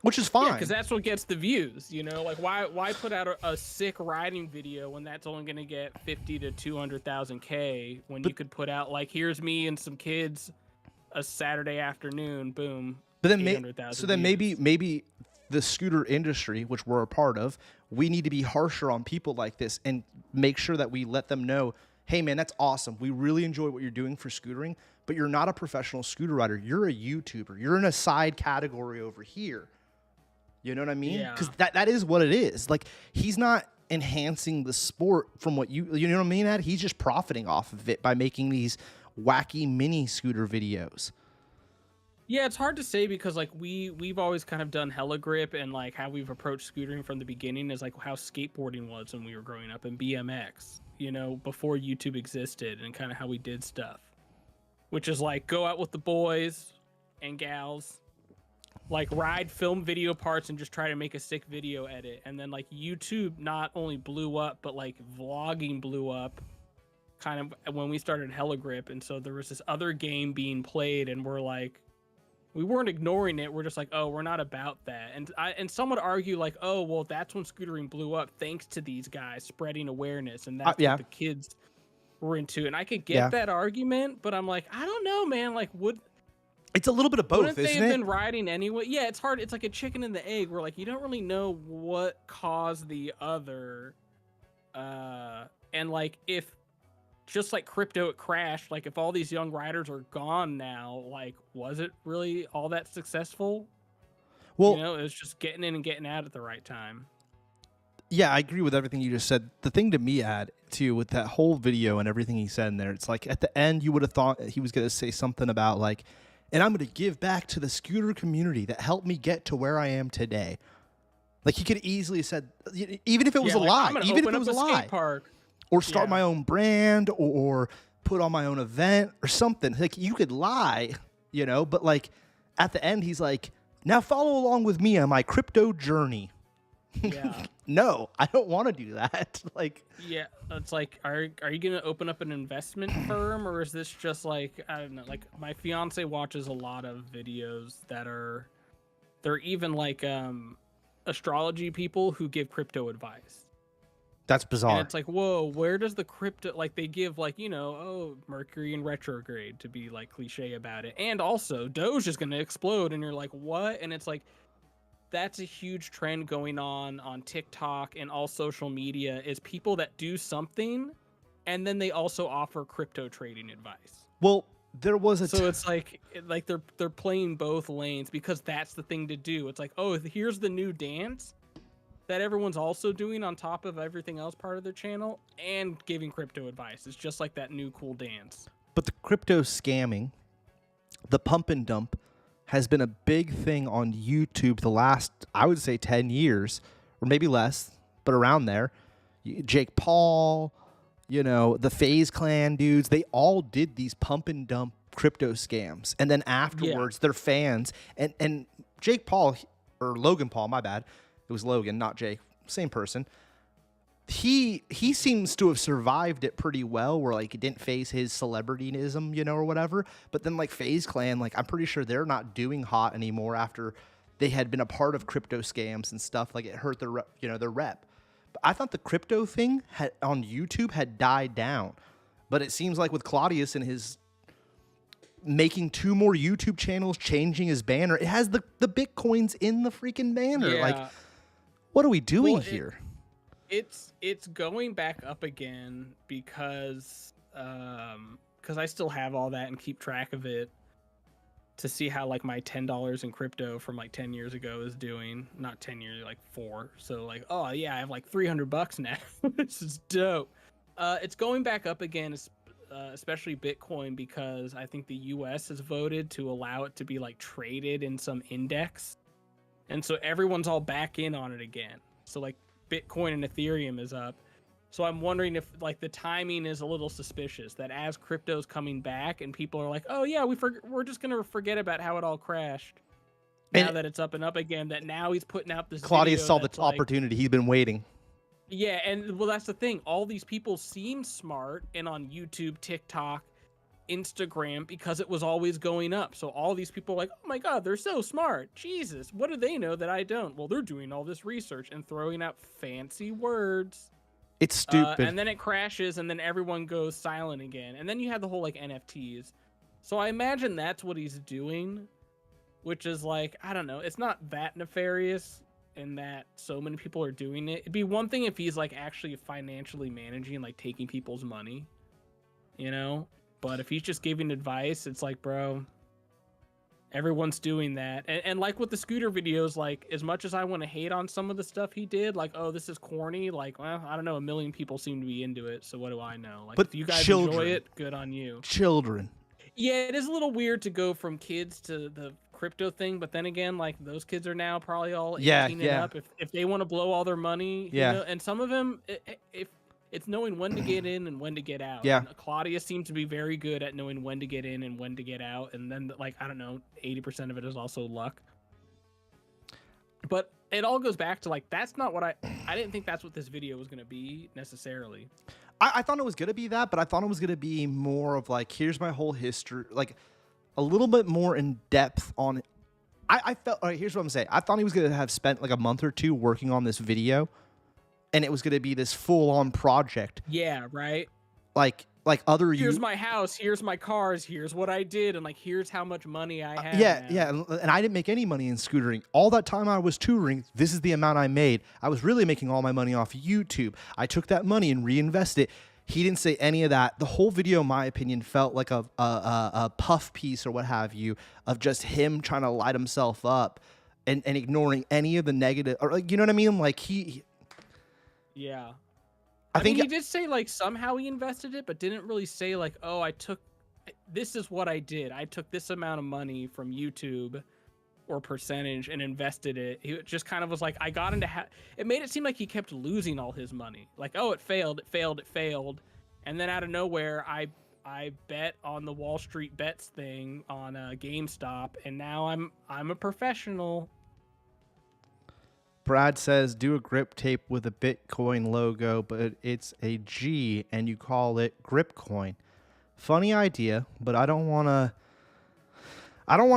which is fine. Yeah, because that's what gets the views, you know? Like, why put out a sick riding video when that's only going to get 50 to 200,000 K when you could put out, like, here's me and some kids a Saturday afternoon, boom, but then maybe the scooter industry, which we're a part of, we need to be harsher on people like this and make sure that we let them know, hey man, that's awesome. We really enjoy what you're doing for scootering, but you're not a professional scooter rider. You're a YouTuber. You're in a side category over here. You know what I mean? Because that is what it is. Like he's not enhancing the sport from what you know what I mean, Ed? He's just profiting off of it by making these wacky mini scooter videos. Yeah, it's hard to say because like we've always kind of done hella grip, and like how we've approached scootering from the beginning is like how skateboarding was when we were growing up, and BMX, you know, before YouTube existed, and kind of how we did stuff, which is like go out with the boys and gals, like ride, film video parts, and just try to make a sick video edit. And then like YouTube not only blew up, but like vlogging blew up kind of when we started hella grip. And so there was this other game being played, and we're like, we weren't ignoring it. We're just like, oh, we're not about that. And some would argue like, oh, well, that's when scootering blew up thanks to these guys spreading awareness, and that's what the kids were into. And I could get that argument, but I'm like, I don't know, man. Like, it's a little bit of both, wouldn't they have been riding anyway? Yeah, it's hard. It's like a chicken and the egg, where like you don't really know what caused the other. And like if just like crypto, it crashed. Like if all these young riders are gone now, like was it really all that successful? Well, you know, it was just getting in and getting out at the right time. Yeah, I agree with everything you just said. The thing to me, Ad, too, with that whole video and everything he said in there, it's like at the end you would have thought he was going to say something about like, and I'm going to give back to the scooter community that helped me get to where I am today. Like he could easily have said, even if it was a lie, even if it was a lie, or start my own brand, or put on my own event or something. Like you could lie, you know, but like at the end, he's like, now follow along with me on my crypto journey. Yeah. No, I don't want to do that. Like, yeah, it's like, are you going to open up an investment firm, or is this just like, I don't know, like my fiance watches a lot of videos that they're even like astrology people who give crypto advice. That's bizarre. And it's like, whoa, where does the crypto, like they give like, you know, oh, Mercury in retrograde to be like cliche about it. And also Doge is going to explode. And you're like, what? And it's like, that's a huge trend going on TikTok and all social media is people that do something and then they also offer crypto trading advice. Well, there was a so it's like they're playing both lanes because that's the thing to do. It's like, oh, here's the new dance that everyone's also doing on top of everything else part of their channel and giving crypto advice. It's just like that new cool dance. But the crypto scamming, the pump and dump has been a big thing on YouTube the last, I would say 10 years or maybe less, but around there. Jake Paul, you know, the FaZe Clan dudes, they all did these pump and dump crypto scams. And then afterwards, their fans and Jake Paul or Logan Paul, my bad. It was Logan, not Jake. Same person. He seems to have survived it pretty well, where like it didn't phase his celebrityism, you know, or whatever. But then like FaZe Clan, like I'm pretty sure they're not doing hot anymore after they had been a part of crypto scams and stuff. Like it hurt their their rep. But I thought the crypto thing on YouTube had died down, but it seems like with Claudius and his making 2 more YouTube channels, changing his banner, it has the Bitcoins in the freaking banner. Yeah. Like, what are we doing here? It's going back up again because I still have all that and keep track of it to see how like my $10 in crypto from like 10 years ago is doing. Not 10 years, like 4. So like, oh yeah, I have like $300 now. This is dope. It's going back up again, especially Bitcoin, because I think the US has voted to allow it to be like traded in some index. And so everyone's all back in on it again. So like Bitcoin and Ethereum is up. So I'm wondering if like the timing is a little suspicious that as crypto's coming back and people are like, oh yeah, we're just going to forget about how it all crashed. Now that it's up and up again, that now he's putting out this Claudius saw the like, opportunity. He's been waiting. Yeah, and well, that's the thing. All these people seem smart and on YouTube, TikTok, Instagram, because it was always going up. So all these people are like, oh my God, they're so smart. Jesus, what do they know that I don't? Well, they're doing all this research and throwing out fancy words. It's stupid. And then it crashes and then everyone goes silent again. And then you have the whole like NFTs. So I imagine that's what he's doing, which is like, I don't know. It's not that nefarious in that so many people are doing it. It'd be one thing if he's like actually financially managing, like taking people's money, you know? But if he's just giving advice, it's like, bro, everyone's doing that. And like with the scooter videos, like as much as I want to hate on some of the stuff he did, like, oh, this is corny. Like, well, I don't know. 1 million people seem to be into it. So what do I know? Like, but if you guys enjoy it, good on you. Children. Yeah, it is a little weird to go from kids to the crypto thing. But then again, like those kids are now probably all 18 and up. If they want to blow all their money, you know, and some of them, if it's knowing when to get in and when to get out. Yeah. And Claudius seems to be very good at knowing when to get in and when to get out. And then, like, I don't know, 80% of it is also luck. But it all goes back to, like, that's not what I didn't think that's what this video was going to be necessarily. I thought it was going to be that, but I thought it was going to be more of, like, here's my whole history. Like, a little bit more in depth on it. I felt, all right, here's what I'm saying. I thought he was going to have spent, like, a month or 2 working on this video. And it was going to be this full-on project. Yeah, right? Like other... Here's my house, here's my cars, here's what I did, and, like, here's how much money I have Yeah, and I didn't make any money in scootering. All that time I was touring, this is the amount I made. I was really making all my money off YouTube. I took that money and reinvested it. He didn't say any of that. The whole video, in my opinion, felt like a puff piece or what have you of just him trying to light himself up and ignoring any of the negative... Or, like, you know what I mean? Like, he... Yeah. I think mean, he did say like somehow he invested it, but didn't really say like, oh, this is what I did. I took this amount of money from YouTube or percentage and invested it. He just kind of was like, I got into it made it seem like he kept losing all his money. Like, oh, it failed. And then out of nowhere, I bet on the Wall Street Bets thing on GameStop. And now I'm a professional. Brad says, do a grip tape with a Bitcoin logo, but it's a G and you call it Gripcoin. Funny idea, but I don't want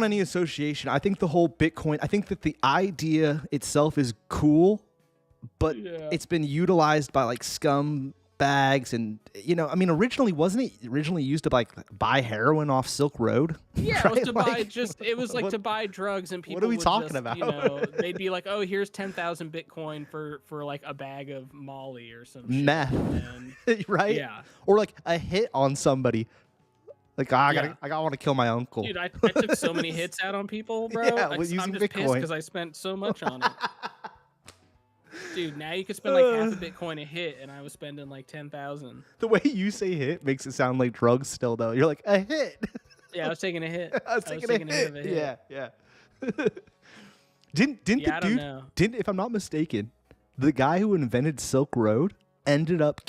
any association. I think the whole Bitcoin, I think that the idea itself is cool, but it's been utilized by like scum bags and I mean originally wasn't it used to like buy heroin off Silk Road? Yeah, right? it was to buy to buy drugs and people what are we would talking just, about? they'd be like, oh, here's 10,000 Bitcoin for like a bag of Molly or some shit. Meth. Right? Yeah. Or like a hit on somebody. Like I want to kill my uncle. Dude, I took so many hits out on people, bro. Yeah, I'm using just pissed Bitcoin. because I spent so much on it. Dude, now you could spend like half a Bitcoin a hit, and I was spending like 10,000. The way you say hit makes it sound like drugs still, though. You're like, a hit. Yeah, I was taking a hit. I was taking a hit. of a hit. Yeah. Didn't the dude, if I'm not mistaken, the guy who invented Silk Road ended up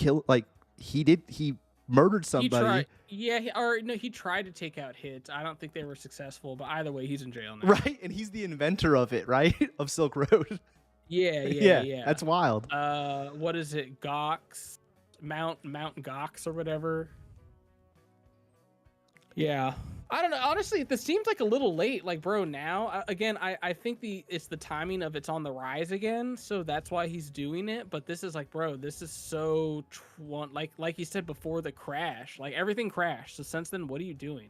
he murdered somebody. He tried to take out hits. I don't think they were successful, but either way, he's in jail now. Right? And he's the inventor of it, right? Of Silk Road. Yeah. That's wild. What is it? Gox? Mount Gox or whatever. Yeah. I don't know. Honestly, this seems like a little late. Like, bro, now, again, I think it's the timing of it's on the rise again, so that's why he's doing it. But this is like, bro, this is so, like you said before the crash. Like, everything crashed. So since then, what are you doing?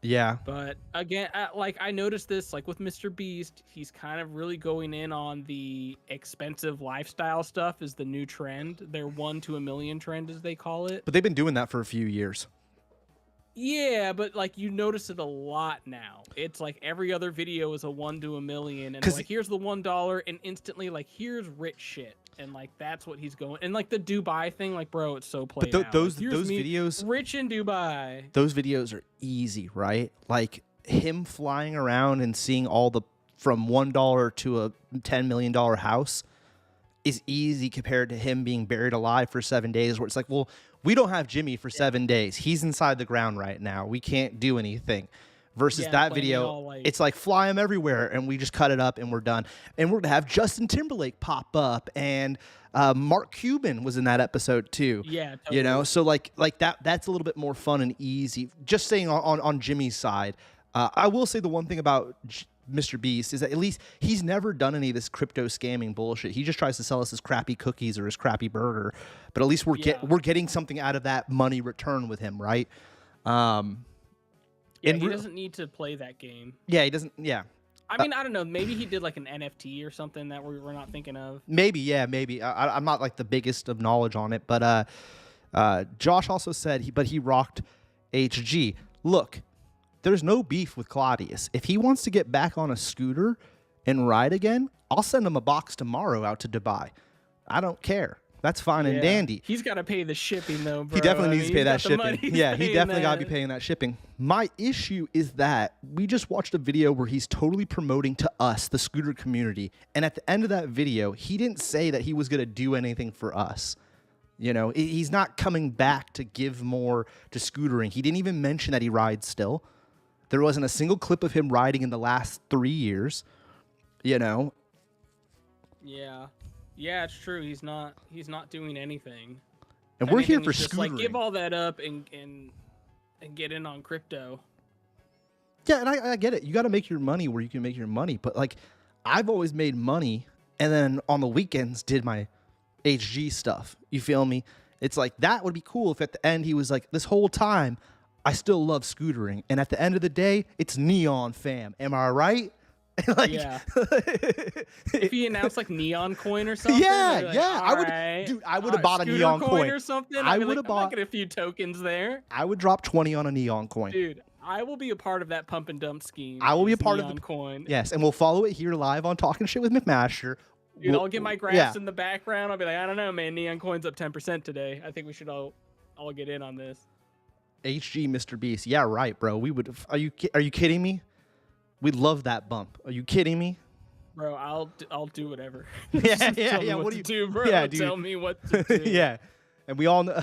Yeah. But again, I noticed this like with Mr. Beast, he's kind of really going in on the expensive lifestyle stuff is the new trend. Their 1 to a million trend, as they call it. But they've been doing that for a few years. Yeah, but like you notice it a lot now. It's like every other video is a 1 to a million, and like here's the $1, and instantly like here's rich shit, and like that's what he's going. And like the Dubai thing, like bro, it's so played out. Those like, videos, rich in Dubai. Those videos are easy, right? Like him flying around and seeing all the from $1 to a $10 million house is easy compared to him being buried alive for 7 days, where it's like, well, we don't have Jimmy for 7 days. He's inside the ground right now. We can't do anything. Versus that video, it's like fly him everywhere, and we just cut it up and we're done. And we're gonna have Justin Timberlake pop up, and Mark Cuban was in that episode too. Yeah, totally. So like that's a little bit more fun and easy. Just saying on Jimmy's side, I will say the one thing about Mr. Beast is that at least he's never done any of this crypto scamming bullshit. He just tries to sell us his crappy cookies or his crappy burger, but at least we're getting something out of that money return with him, right? He doesn't need to play that game. Yeah, he doesn't. Yeah. I mean, I don't know. Maybe he did like an NFT or something that we're not thinking of. Maybe. I'm not like the biggest of knowledge on it, but Josh also said he rocked HG. Look, there's no beef with Claudius. If he wants to get back on a scooter and ride again, I'll send him a box tomorrow out to Dubai. I don't care. That's fine and dandy. He's got to pay the shipping, though, bro. He definitely needs to pay that shipping. Yeah, he definitely got to be that. paying that shipping. My issue is that we just watched a video where he's totally promoting to us, the scooter community. And at the end of that video, he didn't say that he was going to do anything for us. He's not coming back to give more to scootering. He didn't even mention that he rides still. There wasn't a single clip of him riding in the last 3 years, Yeah. Yeah, it's true. He's not doing anything. And we're here for scootering. Just, like, give all that up and get in on crypto. Yeah, and I get it. You got to make your money where you can make your money. But like, I've always made money, and then on the weekends did my HG stuff. You feel me? It's like that would be cool if at the end he was like, this whole time I still love scootering, and at the end of the day, it's Neon fam. Am I right? Like, yeah. If he announced like Neon Coin or something, I would have bought a Neon coin or something. I would have bought a few tokens there. I would drop 20 on a Neon coin. Dude, I will be a part of that pump and dump scheme. I will be a part of the coin. Yes, and we'll follow it here live on Talking Shit with McMasher. Dude, I'll get my graphs in the background. I'll be like, I don't know, man. Neon Coin's up 10% today. I think we should all get in on this. HG Mr. Beast. Yeah, right, bro. We would. Are you kidding me? We'd love that bump. Are you kidding me? Bro, I'll do whatever. Yeah. What do you do, bro? Yeah, dude. Tell me what to do. Yeah, and we all know.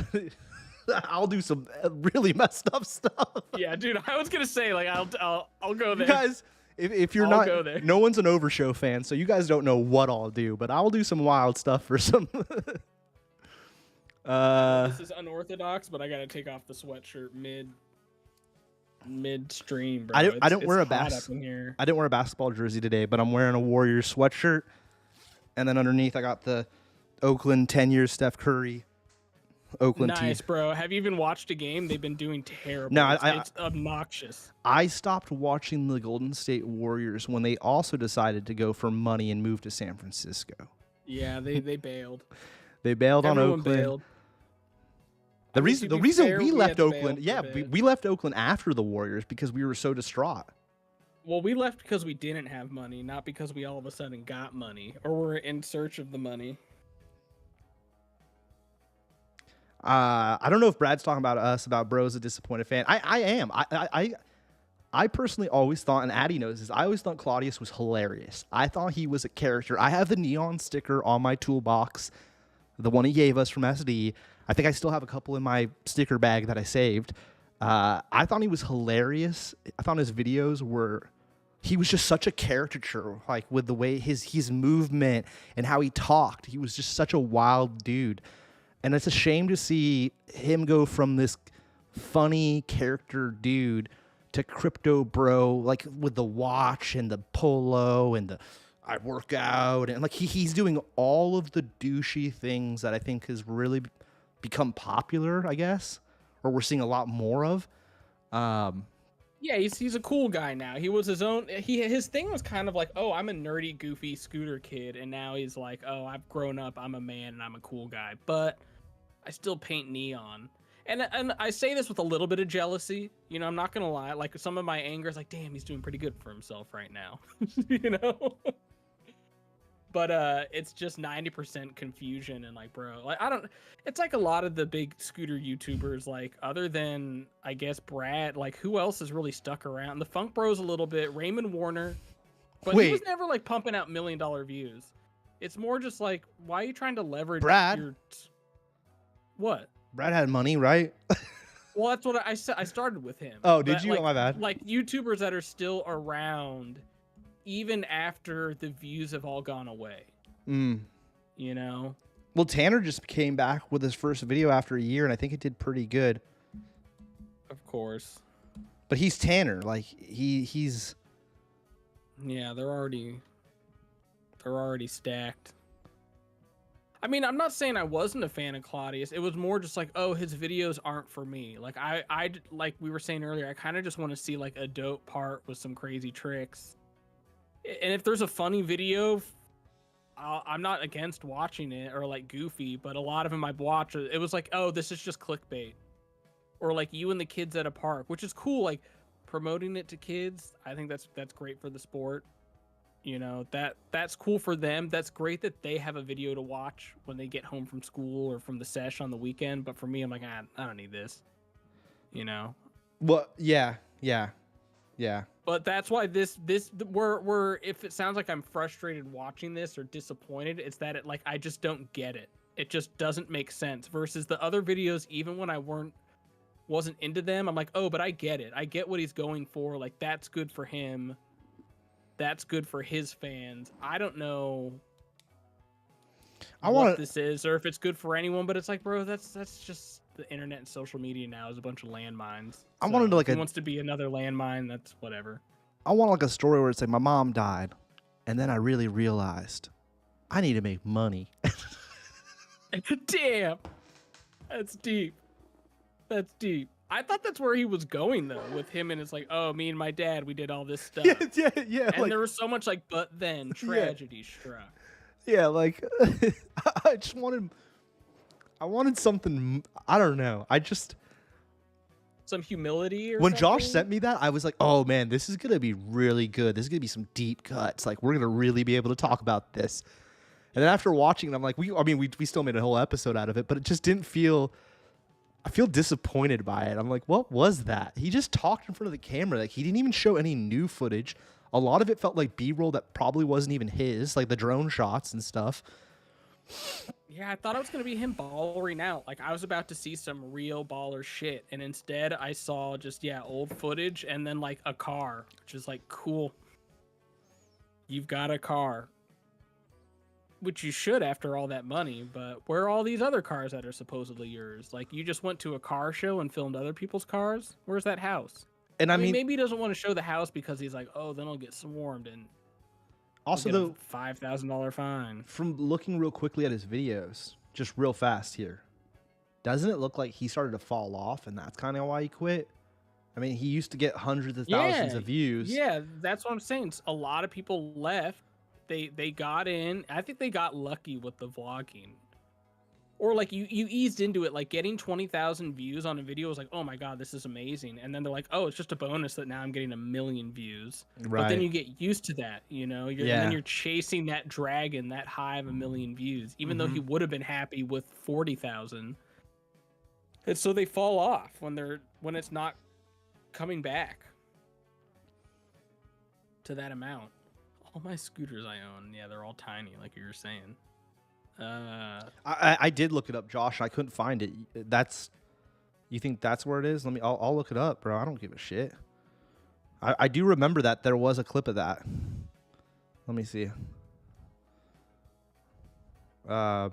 I'll do some really messed up stuff. Yeah, dude. I was gonna say like I'll go there. You guys, if you're I'll go there. No one's an Overshow fan, so you guys don't know what I'll do. But I'll do some wild stuff for some. This is unorthodox, but I gotta take off the sweatshirt midstream, bro. I didn't wear a basketball jersey today, but I'm wearing a Warriors sweatshirt. And then underneath, I got the Oakland 10 years Steph Curry. Oakland nice, team. bro. Have you even watched a game? They've been doing terrible. No, It's obnoxious. I stopped watching the Golden State Warriors when they also decided to go for money and move to San Francisco. Yeah, they bailed. They bailed on Everyone Oakland. Bailed. The reason we left Oakland, yeah, we left Oakland after the Warriors because we were so distraught. Well, we left because we didn't have money, not because we all of a sudden got money or were in search of the money. I don't know if Brad's talking about us, about Bro's a disappointed fan. I am. I personally always thought, and Addy knows this, I always thought Claudius was hilarious. I thought he was a character. I have the neon sticker on my toolbox, the one he gave us from SD. I think I still have a couple in my sticker bag that I saved. I thought he was hilarious. I thought his videos were... He was just such a caricature, like with the way his movement and how he talked. He was just such a wild dude. And it's a shame to see him go from this funny character dude to crypto bro, like with the watch and the polo and the I work out. And like he's doing all of the douchey things that I think has really become popular, I guess, or we're seeing a lot more of. Yeah, he's a cool guy now. He was his own. His thing was kind of like, oh, I'm a nerdy, goofy scooter kid, and now he's like, oh, I've grown up. I'm a man, and I'm a cool guy. But I still paint neon, and I say this with a little bit of jealousy. You know, I'm not gonna lie. Like some of my anger is like, damn, he's doing pretty good for himself right now. You know. But it's just 90% confusion and like, bro, like it's like a lot of the big scooter YouTubers, like other than I guess Brad, like who else has really stuck around? The Funk Bros a little bit, Raymond Warner, but he was never like pumping out $1 million views. It's more just like, why are you trying to leverage Brad? What? Brad had money, right? Well, that's what I said. I started with him. Oh, did you? Like, oh, my bad. Like YouTubers that are still around even after the views have all gone away. You know? Well, Tanner just came back with his first video after a year, and I think it did pretty good. Of course. But he's Tanner. Like, he's... Yeah, they're already stacked. I mean, I'm not saying I wasn't a fan of Claudius. It was more just like, oh, his videos aren't for me. Like, I like we were saying earlier, I kind of just want to see, like, a dope part with some crazy tricks. And if there's a funny video, I'm not against watching it, or like goofy, but a lot of them I've watched, it was like, oh, this is just clickbait. Or like you and the kids at a park, which is cool. Like promoting it to kids, I think that's great for the sport. You know, that's cool for them. That's great that they have a video to watch when they get home from school or from the sesh on the weekend. But for me, I'm like, I don't need this. You know? Well, yeah. But that's why we're if it sounds like I'm frustrated watching this or disappointed, it's that it like I just don't get it. It just doesn't make sense. Versus the other videos, even when I wasn't into them, I'm like, oh, but I get it. I get what he's going for. Like that's good for him. That's good for his fans. I don't know what this is or if it's good for anyone, but it's like, bro, that's just the internet and social media now is a bunch of landmines. I wanted to like if he wants to be another landmine, that's whatever. I want like a story where it's like my mom died, and then I really realized I need to make money. Damn, that's deep. That's deep. I thought that's where he was going though, with him and it's like, oh, me and my dad, we did all this stuff. yeah. And like, there was so much like, but then tragedy struck. Yeah, like I wanted something. I don't know. Some humility or when something? Josh sent me that, I was like, oh man, this is gonna be really good. This is gonna be some deep cuts. Like we're gonna really be able to talk about this. And then after watching it, I'm like, we still made a whole episode out of it, but it just didn't feel. I feel disappointed by it. I'm like, what was that? He just talked in front of the camera. Like he didn't even show any new footage. A lot of it felt like B-roll that probably wasn't even his, like the drone shots and stuff. Yeah, I thought it was going to be him ballering out. Like, I was about to see some real baller shit. And instead, I saw just, old footage and then, like, a car. Which is, like, cool. You've got a car. Which you should after all that money. But where are all these other cars that are supposedly yours? Like, you just went to a car show and filmed other people's cars? Where's that house? And I mean, maybe he doesn't want to show the house because he's like, oh, then I'll get swarmed. And Also, though, $5,000 fine. From looking real quickly at his videos, just real fast here, doesn't it look like he started to fall off, and that's kind of why he quit? I mean, he used to get hundreds of thousands of views. Yeah, that's what I'm saying. A lot of people left. They got in. I think they got lucky with the vlogging. Or like you eased into it, like getting 20,000 views on a video was like, oh my God, this is amazing. And then they're like, oh, it's just a bonus that now I'm getting 1 million views. Right. But then you get used to that, you know? And then you're chasing that dragon, that high of 1 million views, even though he would have been happy with 40,000. And so they fall off when it's not coming back to that amount. All my scooters I own, yeah, they're all tiny, like you were saying. I did look it up, Josh. I couldn't find it. You think that's where it is? I'll look it up, bro. I don't give a shit. I do remember that there was a clip of that. Let me see. I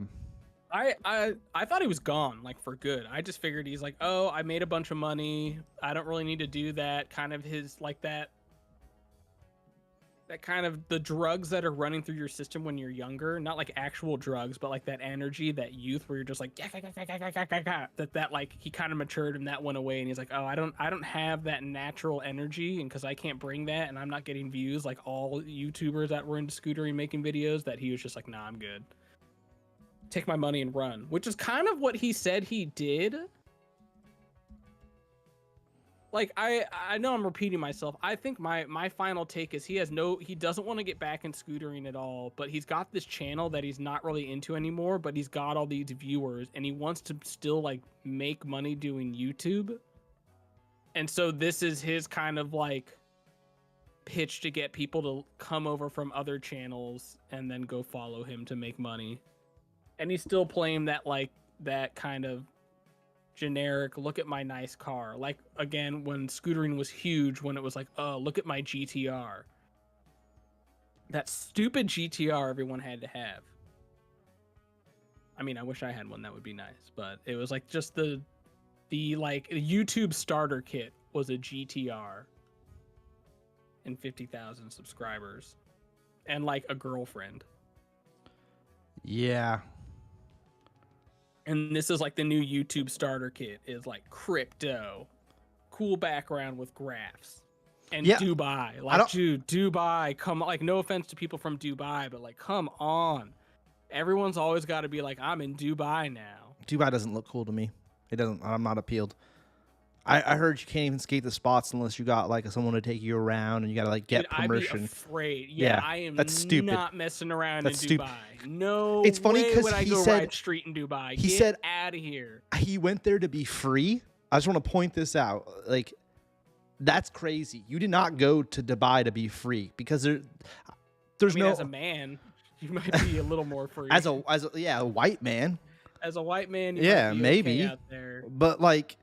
thought he was gone, like for good. I just figured he's like, oh, I made a bunch of money. I don't really need to do that. Kind of his like that kind of the drugs that are running through your system when you're younger, not like actual drugs, but like that energy, that youth where you're just like that like he kind of matured and that went away, and he's like, oh, I don't have that natural energy, and because I can't bring that, and I'm not getting views like all YouTubers that were into scootering making videos, that he was just like, nah, I'm good. Take my money and run, which is kind of what he said he did. Like, I know I'm repeating myself. I think my final take is he doesn't want to get back in scootering at all, but he's got this channel that he's not really into anymore, but he's got all these viewers, and he wants to still, like, make money doing YouTube. And so this is his kind of, like, pitch to get people to come over from other channels and then go follow him to make money. And he's still playing that, like, that kind of generic, look at my nice car. Like, again, when scootering was huge, when it was like, oh, look at my GTR. That stupid GTR everyone had to have. I mean, I wish I had one. That would be nice. But it was like just the like YouTube starter kit was a GTR and 50,000 subscribers and like a girlfriend. Yeah. And this is like the new YouTube starter kit is like crypto, cool background with graphs, and Dubai. Like, dude, Dubai, come on. Like, no offense to people from Dubai, but like, come on. Everyone's always got to be like, I'm in Dubai now. Dubai doesn't look cool to me. It doesn't. I'm not appealed. I heard you can't even skate the spots unless you got like someone to take you around, and you got to like get permission. I'd be afraid. Yeah, I am that's stupid. Not messing around in stupid. Dubai. No, it's funny because he said ride street in Dubai. He Get said out of here. He went there to be free. I just want to point this out. Like, that's crazy. You did not go to Dubai to be free, because there's no. As a man, you might be a little more free. as a white man. As a white man, you yeah, might be maybe. okay out there. But like,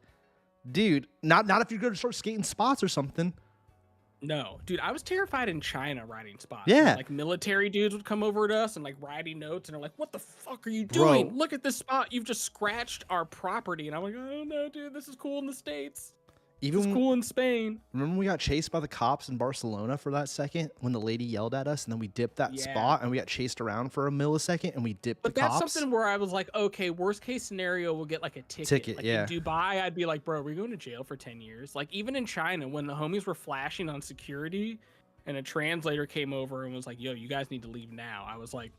dude, not if you're going to start skating spots or something. No, dude, I was terrified in China riding spots. Yeah. Like military dudes would come over to us and like writing notes, and they're like, what the fuck are you doing? Bro. Look at this spot. You've just scratched our property. And I'm like, oh no, dude, this is cool in the States. This is cool in Spain. Remember when we got chased by the cops in Barcelona for that second when the lady yelled at us, and then we dipped that spot and we got chased around for a millisecond and we dipped the cops? But that's something where I was like, okay, worst case scenario, we'll get like a ticket. Like in Dubai, I'd be like, bro, we're going to jail for 10 years. Like even in China, when the homies were flashing on security and a translator came over and was like, yo, you guys need to leave now. I was like,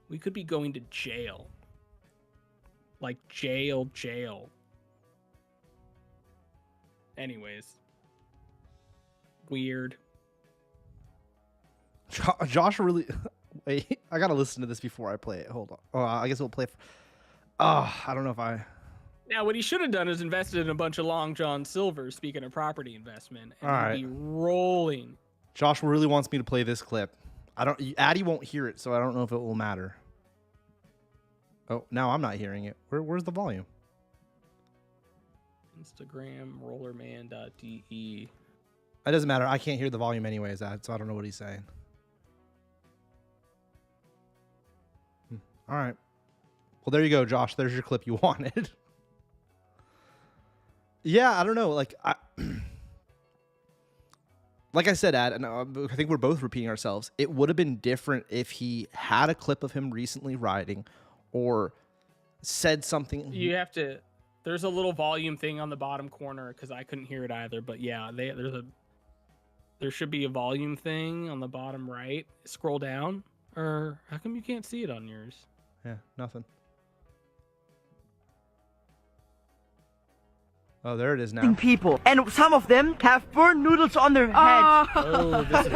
we could be going to jail. Like jail. Anyways, weird. Josh really. Wait, I gotta listen to this before I play it. Hold on. Oh, I guess we'll play. I don't know if I. Now, what he should have done is invested in a bunch of Long John Silvers. Speaking of property investment, and all right, be rolling. Josh really wants me to play this clip. Addy won't hear it, so I don't know if it will matter. Oh, now I'm not hearing it. Where's the volume? Instagram rollerman.de. It doesn't matter. I can't hear the volume anyways, so I don't know what he's saying. All right. Well, there you go, Josh. There's your clip you wanted. Yeah, I don't know. Like, like I said, Ad, and I think we're both repeating ourselves. It would have been different if he had a clip of him recently riding or said something. You have to. There's a little volume thing on the bottom corner because I couldn't hear it either. But yeah, there should be a volume thing on the bottom right. Scroll down. Or how come you can't see it on yours? Yeah, nothing. Oh, there it is now. People, and some of them have burnt noodles on their heads. Oh, this is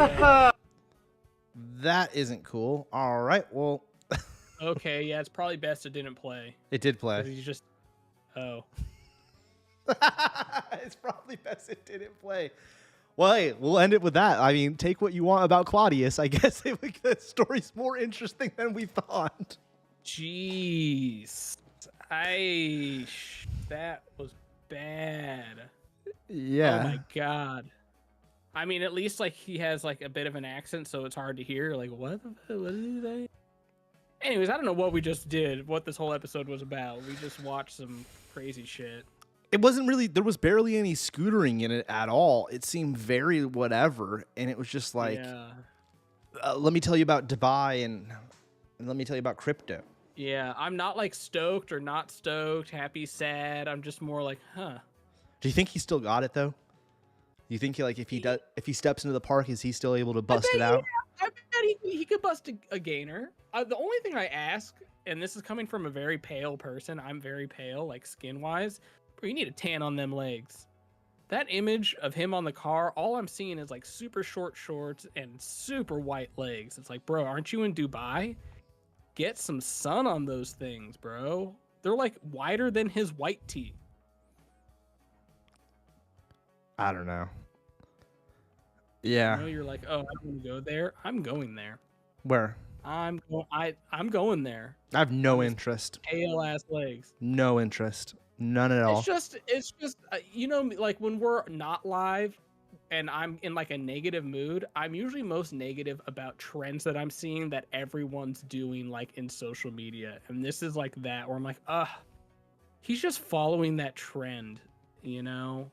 that isn't cool. All right, well. Okay, yeah, it's probably best it didn't play. It did play. He's just. Oh. It's probably best it didn't play. Well, hey, we'll end it with that. I mean, take what you want about Claudius. I guess the story's more interesting than we thought. Jeez. That was bad. Yeah. Oh my god. I mean, at least like he has like a bit of an accent, so it's hard to hear. Like, what did he say? Anyways, I don't know what we just did, what this whole episode was about. We just watched some crazy shit. It wasn't really, there was barely any scootering in it at all. It seemed very whatever. And it was just like, let me tell you about Dubai and let me tell you about crypto. Yeah, I'm not like stoked or not stoked, happy, sad. I'm just more like, huh. Do you think he still got it though? Do you think if he steps into the park, is he still able to bust it out? I bet he could bust a gainer. The only thing I ask, and this is coming from a very pale person, I'm very pale, like skin-wise, but you need a tan on them legs. That image of him on the car, all I'm seeing is like super short shorts and super white legs. It's like, bro, aren't you in Dubai? Get some sun on those things, bro. They're like wider than his white tee. I don't know. Yeah. You know, you're like, oh, I don't want to go there. I'm going there. Where? I'm going there. I have no interest. Pale ass legs. No interest. None at all. It's just you know, like when we're not live and I'm in like a negative mood, I'm usually most negative about trends that I'm seeing that everyone's doing like in social media. And this is like that where I'm like, he's just following that trend, you know?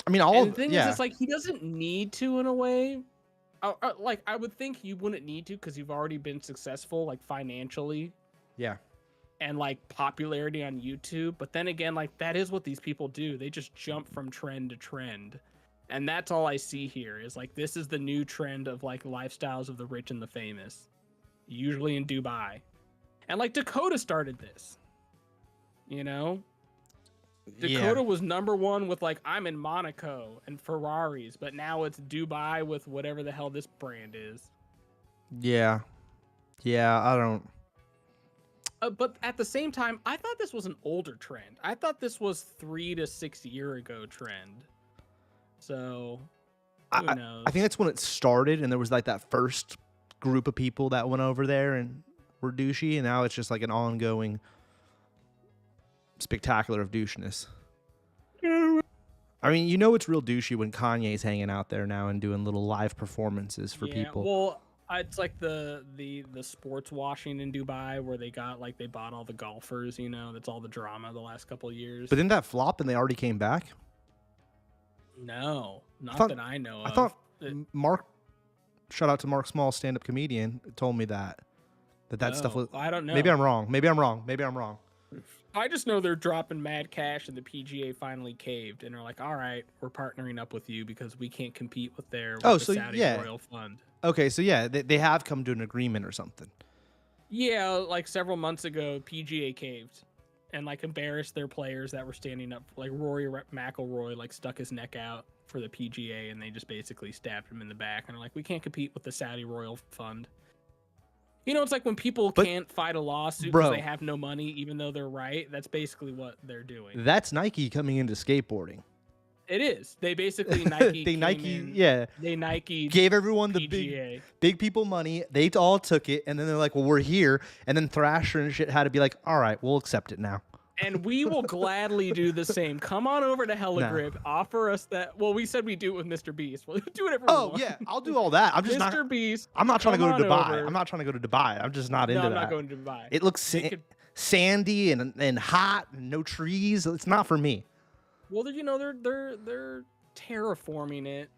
I mean, the thing is, it's like he doesn't need to in a way. Like I would think you wouldn't need to because you've already been successful, like financially. Yeah. And like popularity on YouTube. But then again, like that is what these people do. They just jump from trend to trend. And that's all I see here is like, this is the new trend of like lifestyles of the rich and the famous, usually in Dubai. And like Dakota started this, you know? Dakota was #1 with like, I'm in Monaco and Ferraris, but now it's Dubai with whatever the hell this brand is. Yeah. Yeah, I don't. But at the same time, I thought this was an older trend. I thought this was 3 to 6 year ago trend. So, who knows? I think that's when it started, and there was like that first group of people that went over there and were douchey, and now it's just like an ongoing spectacular of douchiness. I mean, you know it's real douchey when Kanye's hanging out there now and doing little live performances for people. Well, it's like the sports washing in Dubai where they bought all the golfers, you know, that's all the drama the last couple of years. But didn't that flop and they already came back? No, not that I know of. I thought Mark, shout out to Mark Small, stand-up comedian, told me that stuff was. I don't know. Maybe I'm wrong. I just know they're dropping mad cash and the PGA finally caved and are like, all right, we're partnering up with you because we can't compete with the Saudi Royal Fund. Okay, so yeah, they have come to an agreement or something. Yeah, like several months ago, PGA caved and like embarrassed their players that were standing up. Like Rory McIlroy like stuck his neck out for the PGA and they just basically stabbed him in the back and are like, we can't compete with the Saudi Royal Fund. You know, it's like when people can't fight a lawsuit because they have no money, even though they're right. That's basically what they're doing. That's Nike coming into skateboarding. It is. They basically Nike. They Nike gave everyone PGA. the big people money. They all took it, and then they're like, "Well, we're here." And then Thrasher and shit had to be like, "All right, we'll accept it now." And we will gladly do the same. Come on over to Hella Grip. Offer us that. Well, we said we do it with Mr. Beast. We'll do whatever we want. Yeah, I'll do all that. I'm just Mr. Beast. I'm not trying to go to Dubai. Over. I'm not trying to go to Dubai. I'm just not into that. I'm not going to Dubai. It looks sandy and hot and no trees. It's not for me. Well, you know they're terraforming it.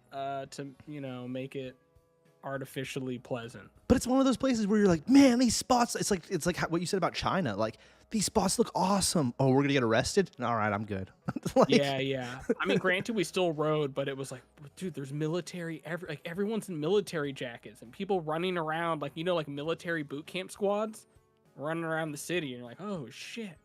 to make it artificially pleasant. But it's one of those places where you're like, man, these spots. It's like what you said about China. Like, these spots look awesome. Oh, we're gonna get arrested? All right, I'm good. Like, yeah. I mean, granted, we still rode, but it was like, dude, there's military. Everyone's in military jackets and people running around like like military boot camp squads running around the city, and you're like, oh shit.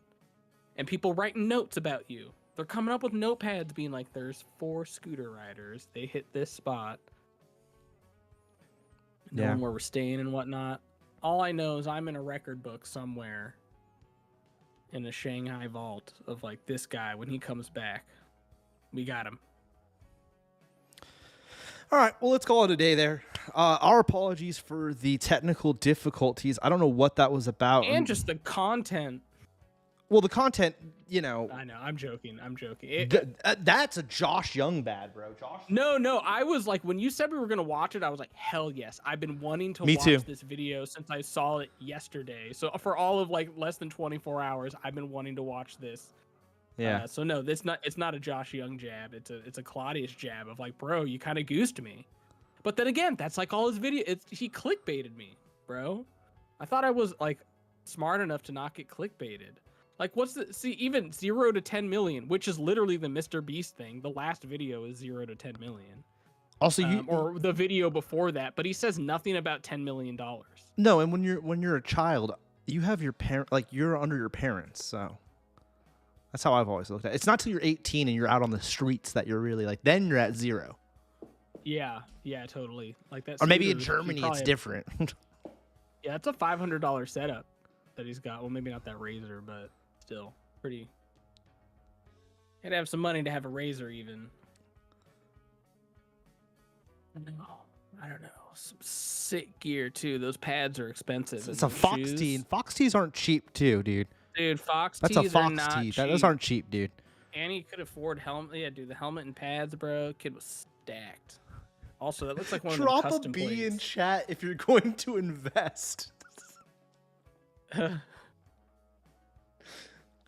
And people writing notes about you. They're coming up with notepads, being like, "There's 4 scooter riders. They hit this spot. Knowing where we're staying and whatnot." All I know is I'm in a record book somewhere in a Shanghai vault of like this guy. When he comes back, we got him. All right, well, let's call it a day there. Our apologies for the technical difficulties. I don't know what that was about. And just the content. Well, the content, I know. I'm joking. That's a Josh Young bad, bro. Josh. No. I was like, when you said we were gonna watch it, I was like, hell yes. I've been wanting to watch this video since I saw it yesterday. So for all of like less than 24 hours, I've been wanting to watch this. Yeah. So no, it's not a Josh Young jab. It's a Claudius jab of like, bro, you kind of goosed me. But then again, that's like all his video. He clickbaited me, bro. I thought I was like smart enough to not get clickbaited. Like, even 0 to 10 million, which is literally the Mr. Beast thing. The last video is 0 to 10 million. Also, or the video before that, but he says nothing about $10 million. No, and when you're a child, you have your parent, like you're under your parents, so that's how I've always looked at it. It's not till you're 18 and you're out on the streets that you're really like, then you're at 0. Yeah, totally. Like that. Or maybe in Germany it's different. Yeah, it's a $500 setup that he's got. Well, maybe not that razor, but still pretty. You gotta have some money to have a razor, even. I don't know. Some sick gear too. Those pads are expensive. It's a Fox tee, and Fox tees aren't cheap too, dude. Dude, Fox tees are not cheap. Those aren't cheap, dude. And he could afford helmet. Yeah, dude, the helmet and pads, bro. Kid was stacked. Also, that looks like one of the custom Drop a B plates. in chat if you're going to invest.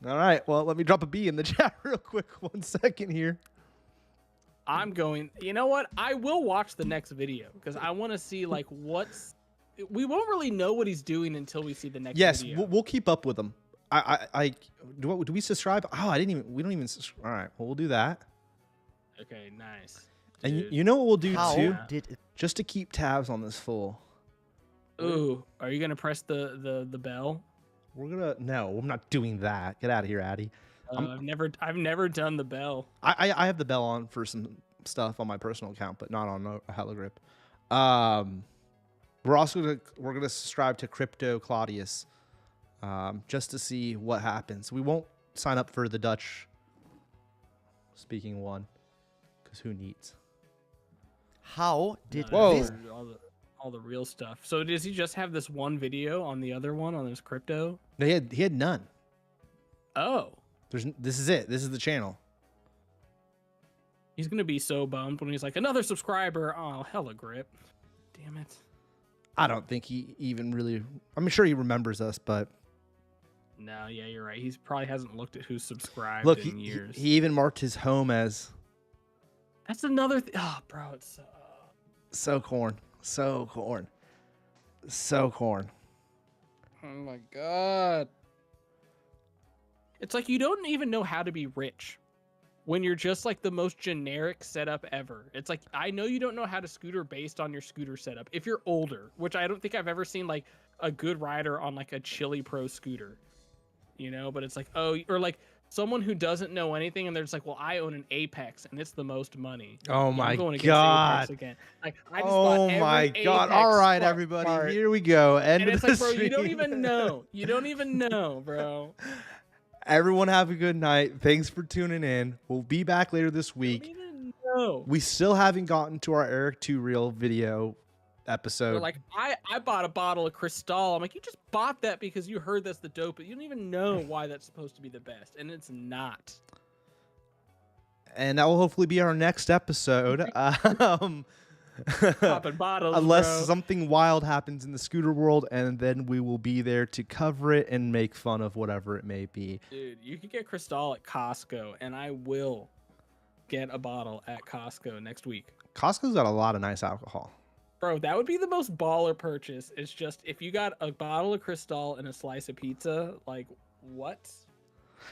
All right, well, let me drop a B in the chat real quick. 1 second here. I'm going. You know what? I will watch the next video because I want to see like what's. We won't really know what he's doing until we see the next. Yes, video. we'll keep up with him. Do we subscribe? Oh, we don't even. All right, well, we'll do that. Okay, nice. Dude. And you know what we'll do too? Just to keep tabs on this fool. Ooh, are you gonna press the bell? No, I'm not doing that. Get out of here, Addy. I've never done the bell. I have the bell on for some stuff on my personal account, but not on Hella we're gonna subscribe to Crypto Claudius, just to see what happens. We won't sign up for the Dutch speaking one, because who needs? How did this? All the real stuff. So does he just have this one video on the other one on his crypto? No, he had none. Oh. This is it. This is the channel. He's gonna be so bummed when he's like, another subscriber. Oh, hella grip. Damn it. I don't think he even really. I'm sure he remembers us, but. No, yeah, you're right. He probably hasn't looked at who's subscribed in years. He even marked his home as. That's another thing. Oh, bro, it's so corn. So corn. So corn. Oh my god. It's like you don't even know how to be rich when you're just like the most generic setup ever. It's like, I know you don't know how to scooter based on your scooter setup. If you're older, which I don't think I've ever seen like a good rider on like a Chili Pro scooter, but it's like, oh, or like someone who doesn't know anything and they're just like, well, I own an Apex and it's the most money. Oh my god. Again. Like, I just oh my god. Apex all right, everybody, part. here we go. And it's like, bro, you don't even know. You don't even know, bro. Everyone have a good night. Thanks for tuning in. We'll be back later this week. I don't even know. We still haven't gotten to our Eric 2 Real video episode. They're like, I bought a bottle of Cristal. I'm like, you just bought that because you heard that's the dope, but you don't even know why that's supposed to be the best, and it's not. And that will hopefully be our next episode. Popping bottles, unless bro. something wild happens in the scooter world, and then we will be there to cover it and make fun of whatever it may be. Dude, you can get Cristal at Costco, and I will get a bottle at Costco next week. Costco's got a lot of nice alcohol. Bro, that would be the most baller purchase. It's just if you got a bottle of Cristal and a slice of pizza, like what?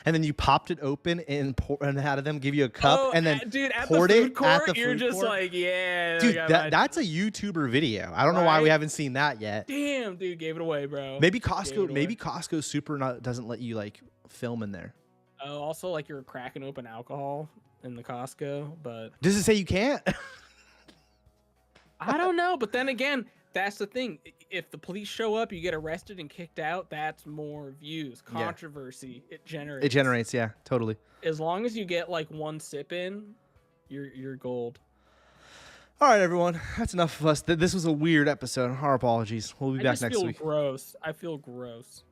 And then you popped it open and had them give you a cup and then dude, at poured the food it court, at the you're food just court. like, yeah. Dude, that's a YouTuber video. I don't know why we haven't seen that yet. Damn, dude, gave it away, bro. Maybe Costco Super doesn't let you like film in there. Oh, also like you're cracking open alcohol in the Costco, but does it say you can't? I don't know, but then again, that's the thing. If the police show up, you get arrested and kicked out, that's more views. Controversy, it generates. It generates, yeah, totally. As long as you get like one sip in, you're gold. All right, everyone. That's enough of us. This was a weird episode. Our apologies. We'll be back next week. I feel gross.